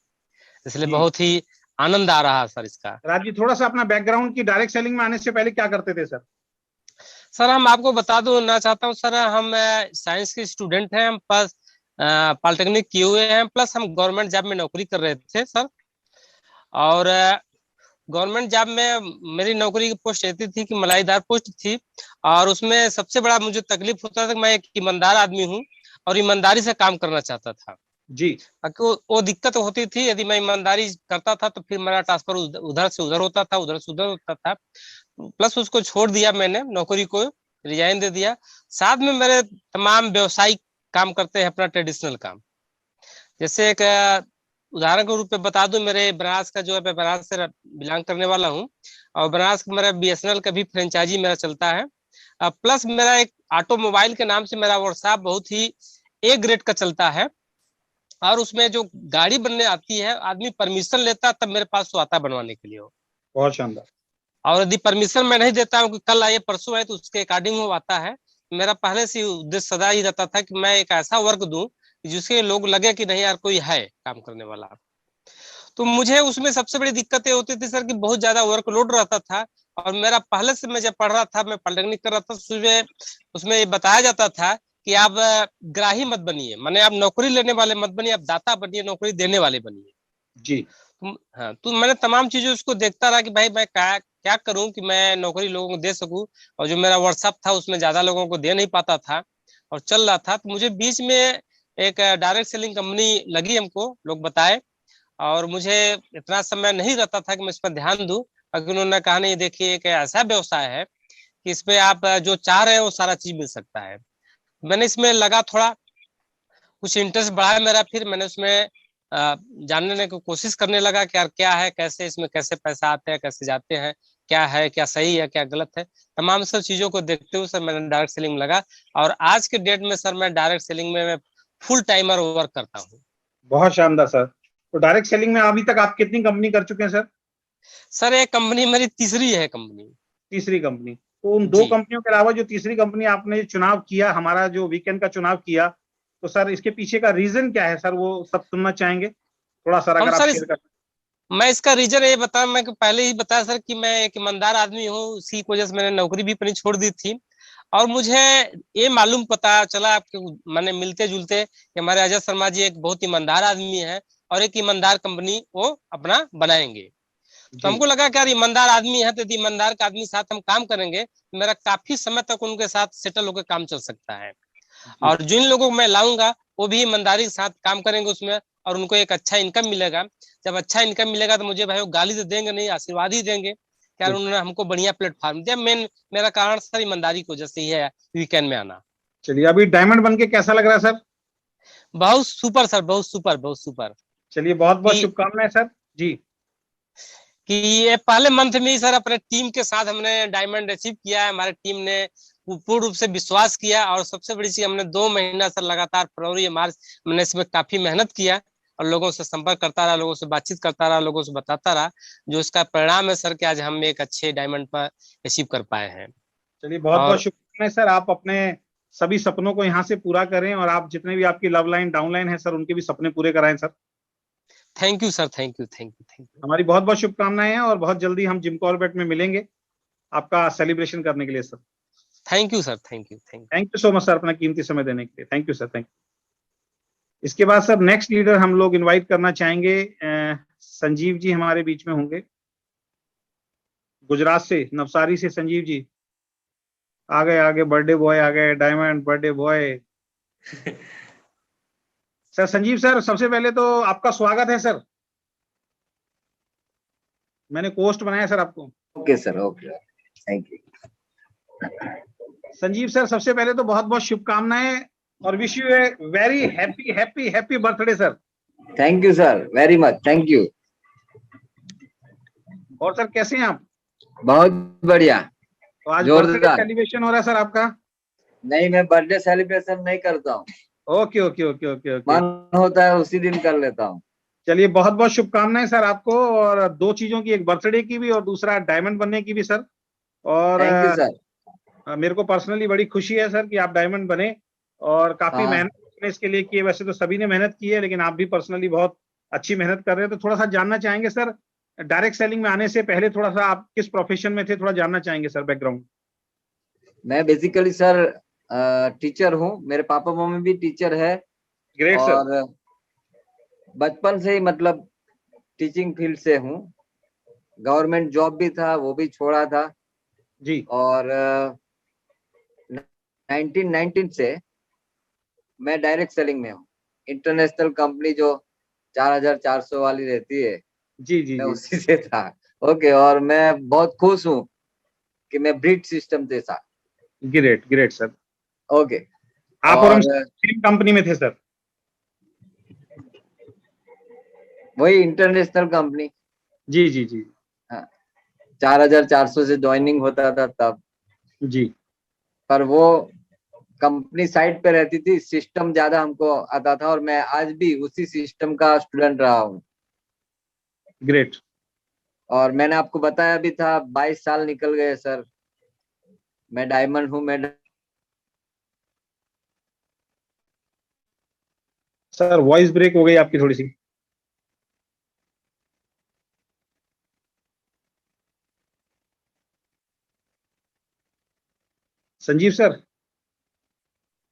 इसलिए बहुत ही आनंद आ रहा है सर इसका। राज जी थोड़ा सा अपना बैकग्राउंड की, डायरेक्ट सेलिंग में आने से पहले क्या करते थे सर? सर हम आपको बता दूं चाहता हूं सर, हम साइंस के स्टूडेंट हैं, हम प्लस पॉलिटेक्निक किए हुए हैं, प्लस हम गवर्नमेंट जॉब में नौकरी कर रहे थे सर। और गवर्नमेंट जॉब में मेरी नौकरी की पोस्ट ऐसी थी कि मलाईदार पोस्ट थी, और उसमें सबसे बड़ा मुझे तकलीफ होता था कि मैं एक ईमानदार आदमी हूँ और ईमानदारी से काम करना चाहता था जी। वो दिक्कत होती थी, यदि मैं ईमानदारी करता था तो फिर मेरा ट्रांसफर उधर से उधर होता था, उधर से उधर होता था। प्लस उसको छोड़ दिया मैंने, नौकरी को रिजाइन दे दिया। साथ में मेरे तमाम व्यवसायिक काम करते हैं, अपना ट्रेडिशनल काम। जैसे एक उदाहरण के रूप में बता दूं, मेरे बनारस का जो है, मैं बनारस से बिलोंग करने वाला हूं और बनारस का मेरा BSNL का भी फ्रेंचाइजी मेरा चलता है। प्लस मेरा एक ऑटोमोबाइल के नाम से मेरा वर्कशॉप बहुत ही A ग्रेड का चलता है, और उसमें जो गाड़ी बनने आती है, आदमी परमिशन लेता तब मेरे पास वो आता बनवाने के लिए हो। बहुत शानदार। और यदि परमिशन मैं नहीं देता हूँ कि कल आए परसों आए, तो उसके अकॉर्डिंग वो आता है। मेरा पहले से उद्देश्य सदा ही रहता था कि मैं एक ऐसा वर्क दूं जिसके लोग लगे कि नहीं यार कोई है काम करने वाला। तो मुझे उसमें सबसे बड़ी दिक्कत ये होती थी सर कि बहुत ज्यादा वर्कलोड रहता था, और मेरा पहले से मैं जब पढ़ रहा था, मैं पॉलिटेक्निक कर रहा था, सुबह उसमें ये बताया जाता था कि आप ग्राही मत बनिए, माने आप नौकरी लेने वाले मत बनिए, आप दाता बनिए, नौकरी देने वाले बनिए जी। हाँ, तो मैंने तमाम चीजें उसको देखता रहा कि भाई मैं क्या करूं कि मैं नौकरी लोगों को दे सकूं, और जो मेरा व्हाट्सएप था उसमें ज्यादा लोगों को दे नहीं पाता था और चल रहा था। तो मुझे बीच में एक डायरेक्ट सेलिंग कंपनी लगी, हमको लोग बताए, और मुझे इतना समय नहीं रहता था कि मैं इस पर ध्यान दूं, लेकिन उन्होंने कहा नहीं देखिए एक ऐसा व्यवसाय है कि इसमें आप जो चाह रहे हैं वो सारा चीज मिल सकता है। मैंने इसमें लगा, थोड़ा कुछ इंटरेस्ट बढ़ा मेरा, फिर मैंने उसमें जानने की कोशिश करने लगा कि यार क्या है, कैसे इसमें कैसे पैसा आते हैं, कैसे जाते हैं, क्या है, क्या सही है, क्या गलत है। तमाम सब चीजों को देखते हुए सर मैंने डायरेक्ट सेलिंग में लगा, और आज के डेट में सर मैं डायरेक्ट सेलिंग में मैं फुल टाइमर वर्क करता हूँ। बहुत शानदार सर। तो डायरेक्ट सेलिंग में अभी तक आप कितनी कंपनी कर चुके हैं सर? सर ये कंपनी मेरी तीसरी है कंपनी। तीसरी कंपनी। तो उन दो कंपनियों के अलावा जो तीसरी कंपनी आपने चुनाव किया, हमारा जो वीकेंड का चुनाव किया, तो सर इसके पीछे का रीजन क्या है सर, वो सब सुनना चाहेंगे थोड़ा सर, अगर आप शेयर कर। मैं इसका रीजन ये बता, मैं पहले ही बताया सर कि मैं एक ईमानदार आदमी हूँ, उसी की वजह से मैंने नौकरी भी अपनी छोड़ दी थी। और मुझे ये मालूम पता चला आपके मैंने मिलते जुलते कि हमारे अजय शर्मा जी एक बहुत ईमानदार आदमी है और एक ईमानदार कंपनी वो अपना बनाएंगे। तो हमको लगा कि यार ईमानदार आदमी है तो ईमानदार का आदमी साथ हम काम करेंगे, मेरा काफी समय तक उनके साथ सेटल होकर काम चल सकता है। और जिन लोगों को मैं लाऊंगा वो भी ईमानदारी के साथ काम करेंगे उसमें, और उनको एक अच्छा इनकम मिलेगा। जब अच्छा इनकम मिलेगा तो मुझे भाई वो गाली तो देंगे नहीं, आशीर्वाद ही देंगे कि यार उन्होंने हमको बढ़िया प्लेटफॉर्म दिया। मेरा कारण सर ईमानदारी की वजह से ही है वीकेंड में आना। चलिए, अभी डायमंड बन के कैसा लग रहा है सर? बहुत सुपर सर, बहुत सुपर, बहुत सुपर। चलिए, बहुत बहुत शुभकामनाएं सर जी। कि ये पहले मंथ में ही सर अपने टीम के साथ हमने डायमंड अचीव किया है। हमारे टीम ने पूर्ण रूप से विश्वास किया, और सबसे बड़ी चीज हमने 2 महीना सर लगातार फरवरी मार्च हमने इसमें काफी मेहनत किया और लोगों से संपर्क करता रहा, लोगों से बातचीत करता रहा, लोगों से बताता रहा, जो इसका परिणाम है सर कि आज हम एक अच्छे डायमंड पर अचीव कर पाए हैं। चलिए, बहुत बहुत शुभकामनाएं सर, आप अपने सभी सपनों को यहाँ से पूरा करें, और आप जितने भी आपकी लव लाइन डाउन लाइन है सर, उनके भी सपने पूरे कराएं sir. Thank you sir, thank you, thank you, thank you. हमारी बहुत बहुत शुभकामनाएं हैं, और बहुत जल्दी हम जिम कॉर्बेट में मिलेंगे आपका सेलिब्रेशन करने के लिए sir. Thank you sir, thank you, thank you so much sir, अपना कीमती समय देने के लिए। Thank you sir, thank you. इसके बाद सर नेक्स्ट लीडर हम लोग इनवाइट करना चाहेंगे, संजीव जी हमारे बीच में होंगे, गुजरात से, नवसारी से संजीव जी आ गए, बर्थडे बॉय आ गए, diamond birthday boy. Sir Sanjeev sir, सबसे पहले तो आपका स्वागत है सर, मैंने पोस्ट बनाया सर आपको। Okay sir, okay, thank you. Sanjeev sir, सबसे पहले तो बहुत बहुत शुभकामनाएं, और wish U a very happy happy happy birthday sir. Thank you sir, very much, thank you. और सर कैसे हैं आप? बहुत बढ़िया। तो आज बर्थडे सेलिब्रेशन हो रहा है सर आपका? नहीं, मैं बर्थडे सेलिब्रेशन नहीं करता हूँ। Okay okay okay okay okay, मन होता है उसी दिन कर लेता हूँ। चलिए, बहुत बहुत शुभकामनाएं सर आपको, और 2 चीजों की, एक बर्थडे की भी और दूसरा डायमंड बनने की भी सर। और थैंक यू सर। मेरे को पर्सनली बड़ी खुशी है सर कि आप डायमंड बने, और काफी मेहनत इसके लिए की है। वैसे तो सभी ने मेहनत की है, लेकिन आप भी पर्सनली बहुत अच्छी मेहनत कर रहे हैं। तो थोड़ा सा जानना चाहेंगे सर, डायरेक्ट सेलिंग में आने से पहले थोड़ा सा आप किस प्रोफेशन में थे, थोड़ा जानना चाहेंगे सर बैकग्राउंड। मैं बेसिकली सर टीचर हूँ, मेरे पापा मम्मी भी टीचर है। Great sir. और बचपन से ही मतलब टीचिंग फील्ड से हूँ। गवर्नमेंट जॉब भी था, वो भी छोड़ा था जी। और 1919 से मैं डायरेक्ट सेलिंग में हूँ। इंटरनेशनल कंपनी जो 4400 वाली रहती है, जी जी, मैं उसी से था। ओके, और मैं बहुत खुश हूँ कि मैं ब्रिज सिस्टम से था। Great great sir. ओके, आप और हम सेम कंपनी में थे सर? वही इंटरनेशनल कंपनी। जी जी जी। हाँ, 4400 से ज्वाइनिंग होता था तब जी। पर वो कंपनी साइड पे रहती थी, सिस्टम ज्यादा हमको आता था, और मैं आज भी उसी सिस्टम का स्टूडेंट रहा हूँ। ग्रेट। और मैंने आपको बताया भी था, 22 साल निकल गए सर। मैं डायमंड हूँ। मैं सर वॉइस ब्रेक हो गई आपकी थोड़ी सी। संजीव सर,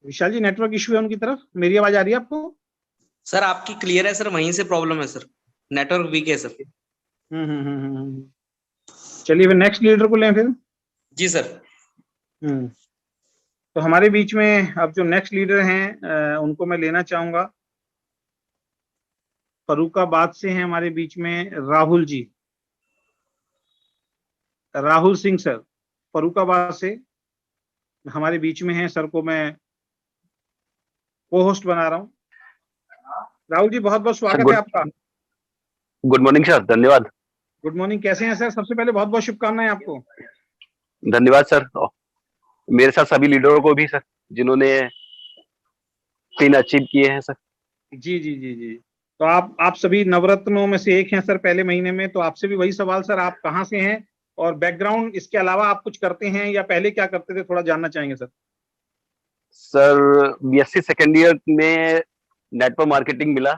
विशाल जी नेटवर्क इश्यू है उनकी तरफ, मेरी आवाज आ रही है आपको? सर आपकी क्लियर है सर, वहीं से प्रॉब्लम है सर, नेटवर्क वीक है सर। चलिए फिर नेक्स्ट लीडर को लें फिर। जी सर। तो हमारे बीच में अब जो नेक्स्ट लीडर हैं उनको मैं लेना चाहूंगा। फर्रुखाबाद से हैं हमारे बीच में राहुल जी, राहुल सिंह सर, फर्रुखाबाद से हमारे बीच में हैं। सर को मैं को होस्ट बना रहा हूँ। राहुल जी, बहुत बहुत स्वागत है आपका। गुड मॉर्निंग सर, धन्यवाद। गुड मॉर्निंग, कैसे हैं सर? सबसे पहले बहुत बहुत शुभकामनाएं आपको। धन्यवाद सर, मेरे साथ सभी लीडरों को भी सर, जिन्होंने 3 अचीव किए हैं सर। जी जी जी जी। तो आप सभी नवरत्नों में से एक हैं सर, पहले महीने में। तो आपसे भी वही सवाल सर, आप कहाँ से हैं और बैकग्राउंड इसके अलावा आप कुछ करते हैं या पहले क्या करते थे, थोड़ा जानना चाहेंगे sir. Sir BSc second year में नेटवर्क मार्केटिंग मिला।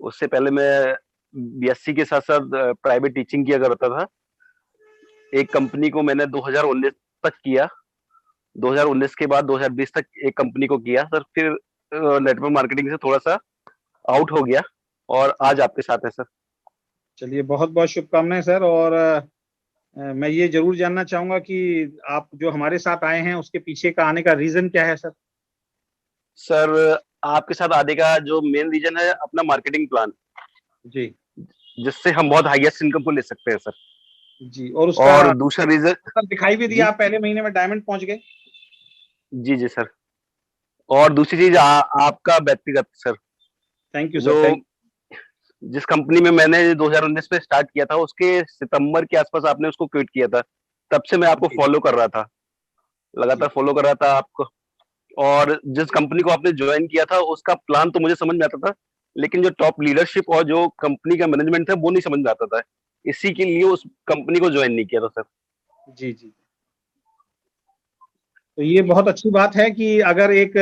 उससे पहले मैं बीएससी के साथ साथ प्राइवेट टीचिंग किया करता था। एक कंपनी को मैंने 2019 तक किया, 2019 के बाद 2020 तक एक कंपनी को किया सर। फिर नेटवर्क मार्केटिंग से थोड़ा सा आउट हो गया और आज आपके साथ है सर। चलिए, बहुत बहुत शुभकामनाएं सर। और मैं ये जरूर जानना चाहूंगा कि आप जो हमारे साथ आए हैं उसके पीछे का आने का रीजन क्या है सर। सर आपके साथ आने का जो मेन रीजन है अपना मार्केटिंग प्लान जी, जिससे हम बहुत हाईएस्ट इनकम को ले सकते हैं सर। जी, और उसका और दूसरा रीजन सर दिखाई भी दिया, आप पहले महीने में डायमंड पहुंच गए। जी जी सर। और दूसरी चीज आपका व्यक्तिगत सर, थैंक यू जो सर। जिस कंपनी में मैंने 2019 में स्टार्ट किया था उसके सितंबर के आसपास आपने उसको क्विट किया था। तब से मैं आपको फॉलो कर रहा था, लगातार फॉलो कर रहा था आपको। और जिस कंपनी को आपने ज्वाइन किया था उसका प्लान तो मुझे समझ में आता था, लेकिन जो टॉप लीडरशिप और जो कंपनी का मैनेजमेंट है वो नहीं समझ में आता था। इसी के लिए उस कंपनी को ज्वाइन नहीं किया था सर। जी जी, तो ये बहुत अच्छी बात है कि अगर एक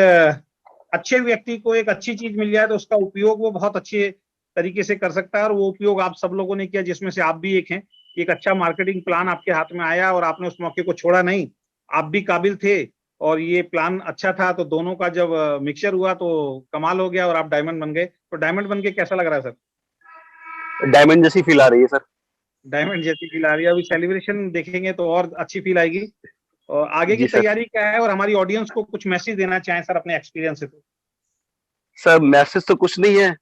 अच्छे व्यक्ति को एक अच्छी चीज मिल जाए तो उसका उपयोग वो बहुत अच्छे तरीके से कर सकता है, और वो उपयोग आप सब लोगों ने किया, जिसमें से आप भी एक हैं। एक अच्छा मार्केटिंग प्लान आपके हाथ में आया और आपने उस मौके को छोड़ा नहीं। आप भी काबिल थे और ये प्लान अच्छा था, तो दोनों का जब मिक्सचर हुआ तो कमाल हो गया और आप डायमंड बन गए। तो डायमंड बन के कैसा लग रहा है सर? डायमंड जैसी फील आ रही है सर। डायमंड जैसी फील आ रही है। अभी सेलिब्रेशन देखेंगे तो और अच्छी फील आएगी। और आगे की जी सर। तैयारी क्या है, और हमारी ऑडियंस को कुछ मैसेज देना चाहें सर अपने एक्सपीरियंस से? तो सर मैसेज तो कुछ नहीं है,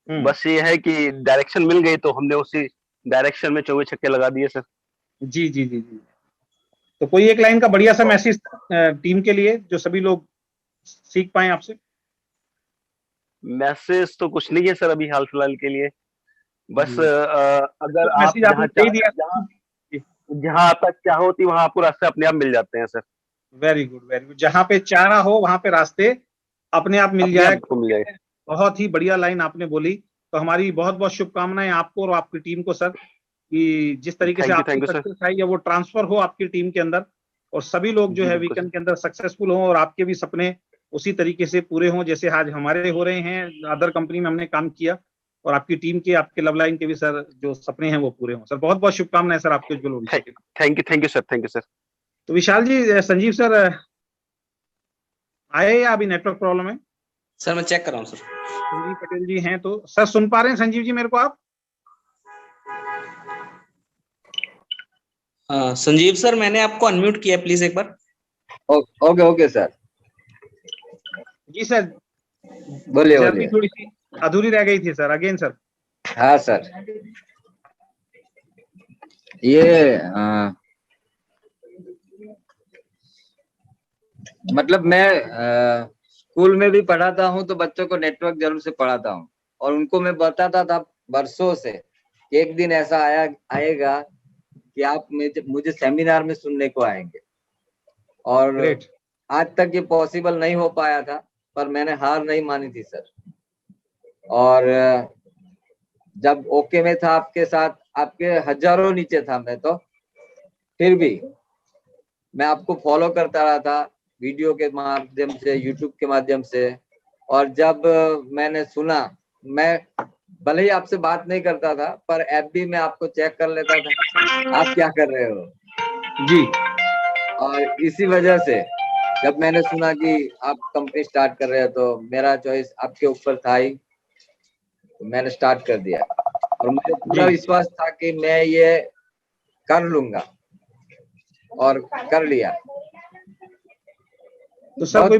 बस ये है कि डायरेक्शन मिल गई तो हमने उसी डायरेक्शन में चौके छक्के लगा दिए सर। जी जी जी जी। तो कोई एक लाइन का बढ़िया सा मैसेज टीम के लिए जो सभी लोग सीख पाए आपसे? मैसेज तो कुछ नहीं है सर अभी हाल फिलहाल के लिए। बस अगर आप मैसेज आपने दे दिया। जहाँ तक चाहो होती वहां आपको रास्ते अपने आप मिल जाते हैं sir. Very good, very good. जहाँ पे चारा हो वहां पे रास्ते अपने आप मिल जाए। बहुत ही बढ़िया लाइन आपने बोली। तो हमारी बहुत बहुत शुभकामनाएं आपको और आपकी टीम को सर, कि जिस तरीके से आपकी सक्सेस आई है वो ट्रांसफर हो आपकी टीम के अंदर, और सभी लोग जो है वीकेंड के अंदर सक्सेसफुल हों और आपके भी सपने उसी तरीके से पूरे हों जैसे आज हमारे हो रहे हैं। अदर कंपनी में हमने काम किया और आपकी टीम के, आपके लव लाइन के भी सर जो सपने हैं वो पूरे हों। सर बहुत बहुत शुभकामनाएं सर आपके उज्जवल भविष्य के। Thank you sir, thank you sir. तो विशाल जी, संजीव सर आए या अभी नेटवर्क प्रॉब्लम है? सर मैं चेक कर रहा हूँ सर। संजीव पटेल जी हैं तो सर सुन पा रहे हैं संजीव जी मेरे को आप? संजीव सर मैंने आपको अनम्यूट किया, प्लीज एक बार। Okay okay sir. जी सर बोलिए जर्नी बोलिए। थोड़ी सी अधूरी रह गई थी सर। Again sir. हाँ सर, ये मतलब मैं स्कूल में भी पढ़ाता हूँ तो बच्चों को नेटवर्क जरूर से पढ़ाता हूँ, और उनको मैं बताता था वर्षों से कि एक दिन ऐसा आएगा कि आप मुझे सेमिनार में सुनने को आएंगे। और आज तक ये पॉसिबल नहीं हो पाया था, पर मैंने हार नहीं मानी थी सर। और जब ओके में था आपके साथ, आपके हजारों नीचे था मैं, तो फिर भी मैं आपको फॉलो करता रहा था वीडियो के माध्यम से, यूट्यूब के माध्यम से। और जब मैंने सुना, मैं भले ही आपसे बात नहीं करता था पर एफबी में आपको चेक कर लेता था आप क्या कर रहे हो जी। और इसी वजह से जब मैंने सुना कि आप कंपनी स्टार्ट कर रहे हो तो मेरा चॉइस आपके ऊपर था ही, तो मैंने स्टार्ट कर दिया। और मुझे पूरा विश्वास था कि मैं ये कर लूंगा, और कर लिया। तो सर कोई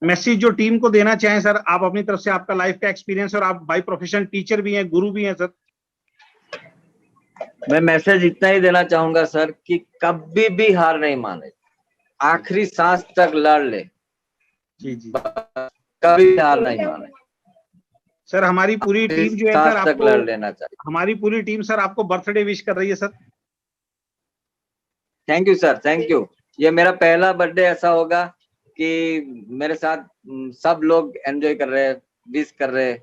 मैसेज जो टीम को देना चाहें सर आप अपनी तरफ से, आपका लाइफ का एक्सपीरियंस, और आप बाय प्रोफेशन टीचर भी हैं, गुरु भी हैं सर। मैं मैसेज इतना ही देना चाहूंगा सर कि कभी भी हार नहीं माने, आखिरी सांस तक लड़ ले। जी जी, कभी हार नहीं माने सर। हमारी पूरी टीम जो है सर आपको लड़ लेना चाहिए। हमारी पूरी टीम सर आपको बर्थडे विश कर रही है sir. Thank you sir, thank you. ये मेरा पहला बर्थडे ऐसा होगा कि मेरे साथ सब लोग एंजॉय कर रहे हैं, विश कर रहे हैं।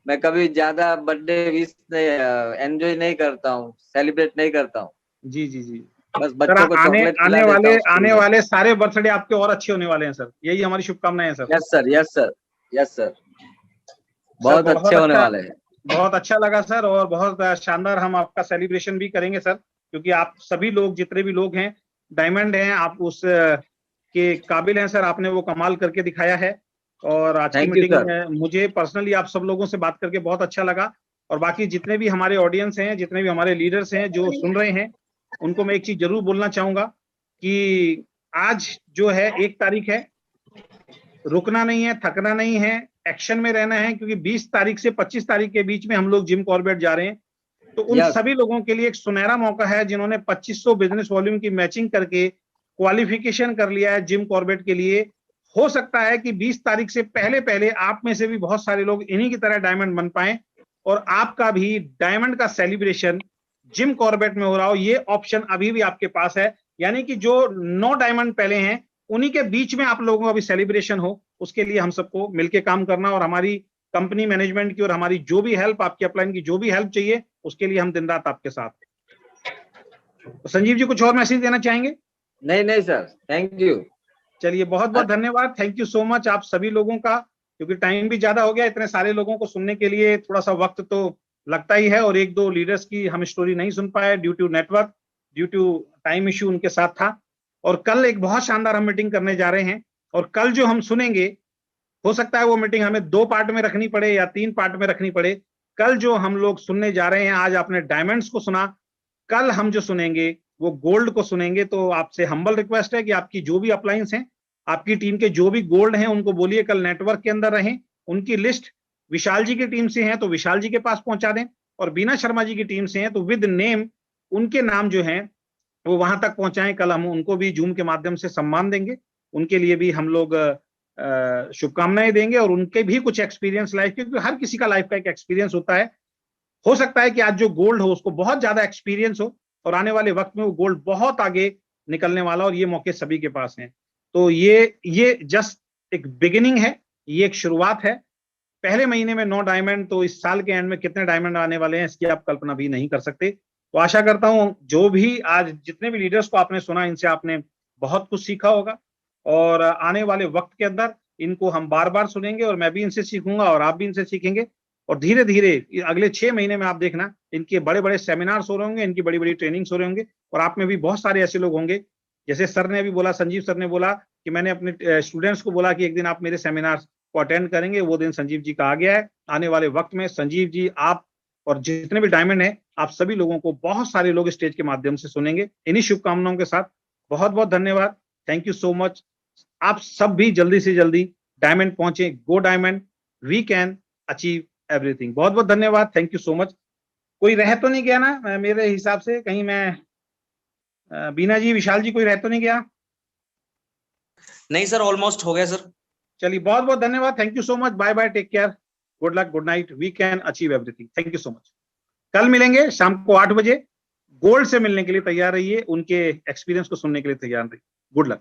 मैं कभी ज्यादा बर्थडे विश एंजॉय नहीं करता हूँ, सेलिब्रेट नहीं करता हूँ, जी जी जी बस सर, बच्चों को चॉकलेट खिला देता हूँ स्कूल आने में। वाले सारे बर्थडे आपके और अच्छे होने वाले हैं सर, यही हमारी शुभकामनाएं हैं sir. Yes sir, yes sir, yes sir, sir बहुत अच्छे होने अच्छा, वाले हैं। बहुत अच्छा लगा सर, और बहुत शानदार हम आपका सेलिब्रेशन भी करेंगे सर, क्योंकि आप सभी लोग, जितने भी लोग हैं डायमंड हैं, आप उस के काबिल हैं सर, आपने वो कमाल करके दिखाया है। और आज की थैंक यू मीटिंग सर। में मुझे पर्सनली आप सब लोगों से बात करके बहुत अच्छा लगा, और बाकी जितने भी हमारे ऑडियंस हैं, जितने भी हमारे लीडर्स हैं जो सुन रहे हैं, उनको मैं एक चीज जरूर बोलना चाहूंगा कि आज जो है 1 तारीख है, रुकना नहीं है, थकना नहीं है, एक्शन में रहना है, क्योंकि 20 तारीख से 25 तारीख के बीच में हम लोग जिम कॉर्बेट जा रहे हैं। तो उन यस सभी लोगों के लिए एक सुनहरा मौका है जिन्होंने 2500 बिजनेस वॉल्यूम की मैचिंग करके क्वालिफिकेशन कर लिया है जिम कॉर्बेट के लिए। हो सकता है कि 20 तारीख से पहले पहले आप में से भी बहुत सारे लोग इन्हीं की तरह डायमंड बन पाए, और आपका भी डायमंड का सेलिब्रेशन जिम कॉर्बेट में हो रहा हो। ये ऑप्शन अभी भी आपके पास है, यानी कि जो 9 डायमंड पहले हैं उन्हीं के बीच में आप लोगों का भी सेलिब्रेशन हो। उसके लिए हम सबको मिलके काम करना, और हमारी कंपनी मैनेजमेंट की और हमारी जो भी हेल्प, आपकी अपलाइन की जो भी हेल्प चाहिए, उसके लिए हम दिन रात आपके साथ हैं। तो संजीव जी कुछ और मैसेज देना चाहेंगे? नहीं नहीं सर, थैंक यू। चलिए, बहुत बहुत धन्यवाद, थैंक यू सो मच आप सभी लोगों का, क्योंकि टाइम भी ज्यादा हो गया, इतने सारे लोगों को सुनने के लिए थोड़ा सा वक्त तो लगता ही है, और 1-2 लीडर्स की हम स्टोरी नहीं सुन पाए due to network, due to time issue उनके साथ था। और कल एक बहुत शानदार हम मीटिंग करने जा रहे हैं, और कल जो हम सुनेंगे, हो सकता है वो मीटिंग हमें 2 पार्ट में रखनी पड़े या 3 पार्ट में रखनी पड़े। कल जो हम लोग सुनने जा रहे हैं, आज आपने डायमंड्स को सुना, कल हम जो सुनेंगे वो गोल्ड को सुनेंगे। तो आपसे हम्बल रिक्वेस्ट है कि आपकी जो भी अपलाइंस हैं, आपकी टीम के जो भी गोल्ड हैं, उनको बोलिए कल नेटवर्क के अंदर रहें। उनकी लिस्ट विशाल जी की टीम से है तो विशाल जी के पास पहुंचा दें, और बीना शर्मा जी की टीम से है तो विद नेम उनके नाम जो हैं वो वहां तक पहुंचाएं। कल हम उनको भी जूम के माध्यम से सम्मान देंगे, उनके लिए भी हम लोग शुभकामनाएं देंगे, और उनके भी कुछ एक्सपीरियंस लाइफ, क्योंकि हर किसी का लाइफ का एक एक्सपीरियंस होता है। हो सकता है कि आज जो गोल्ड हो उसको बहुत ज्यादा एक्सपीरियंस हो, और आने वाले वक्त में वो गोल्ड बहुत आगे निकलने वाला, और ये मौके सभी के पास हैं। तो ये जस्ट एक बिगिनिंग है, ये एक शुरुआत है। पहले महीने में 9 डायमंड, तो इस साल के एंड में कितने डायमंड आने वाले हैं इसकी आप कल्पना भी नहीं कर सकते। तो आशा करता हूं जो भी आज जितने भी लीडर्स को आपने सुना, इनसे आपने बहुत कुछ सीखा होगा, और आने वाले वक्त के अंदर इनको हम बार बार सुनेंगे, और मैं भी इनसे सीखूंगा और आप भी इनसे सीखेंगे। और धीरे धीरे अगले 6 महीने में आप देखना, इनके बड़े बड़े सेमिनार्स हो रहे होंगे, इनकी बड़ी बड़ी ट्रेनिंग्स हो रहे होंगे, और आप में भी बहुत सारे ऐसे लोग होंगे, जैसे सर ने अभी बोला, संजीव सर ने बोला कि मैंने अपने स्टूडेंट्स को बोला कि एक दिन आप मेरे सेमिनार को अटेंड करेंगे। वो दिन संजीव जी का आ गया है। आने वाले वक्त में संजीव जी, आप और जितने भी डायमंड हैं, आप सभी लोगों को बहुत सारे लोग स्टेज के माध्यम से सुनेंगे। इन्हीं शुभकामनाओं के साथ बहुत बहुत धन्यवाद, थैंक यू सो मच। आप सब भी जल्दी से जल्दी डायमंड पहुंचे, go diamond, we can achieve everything. बहुत बहुत धन्यवाद, थैंक यू सो मच। कोई रह तो नहीं गया ना मेरे हिसाब से? कहीं मैं बीना जी, विशाल जी, कोई रह तो नहीं गया? नहीं सर, ऑलमोस्ट हो गया सर। चलिए, बहुत बहुत धन्यवाद, thank you so much, bye bye, take care, good luck, good night, we can achieve everything, thank you so much. कल मिलेंगे शाम को 8 बजे। गोल्ड से मिलने के लिए तैयार रहिए, उनके एक्सपीरियंस को सुनने के लिए तैयार रहिए। Good luck.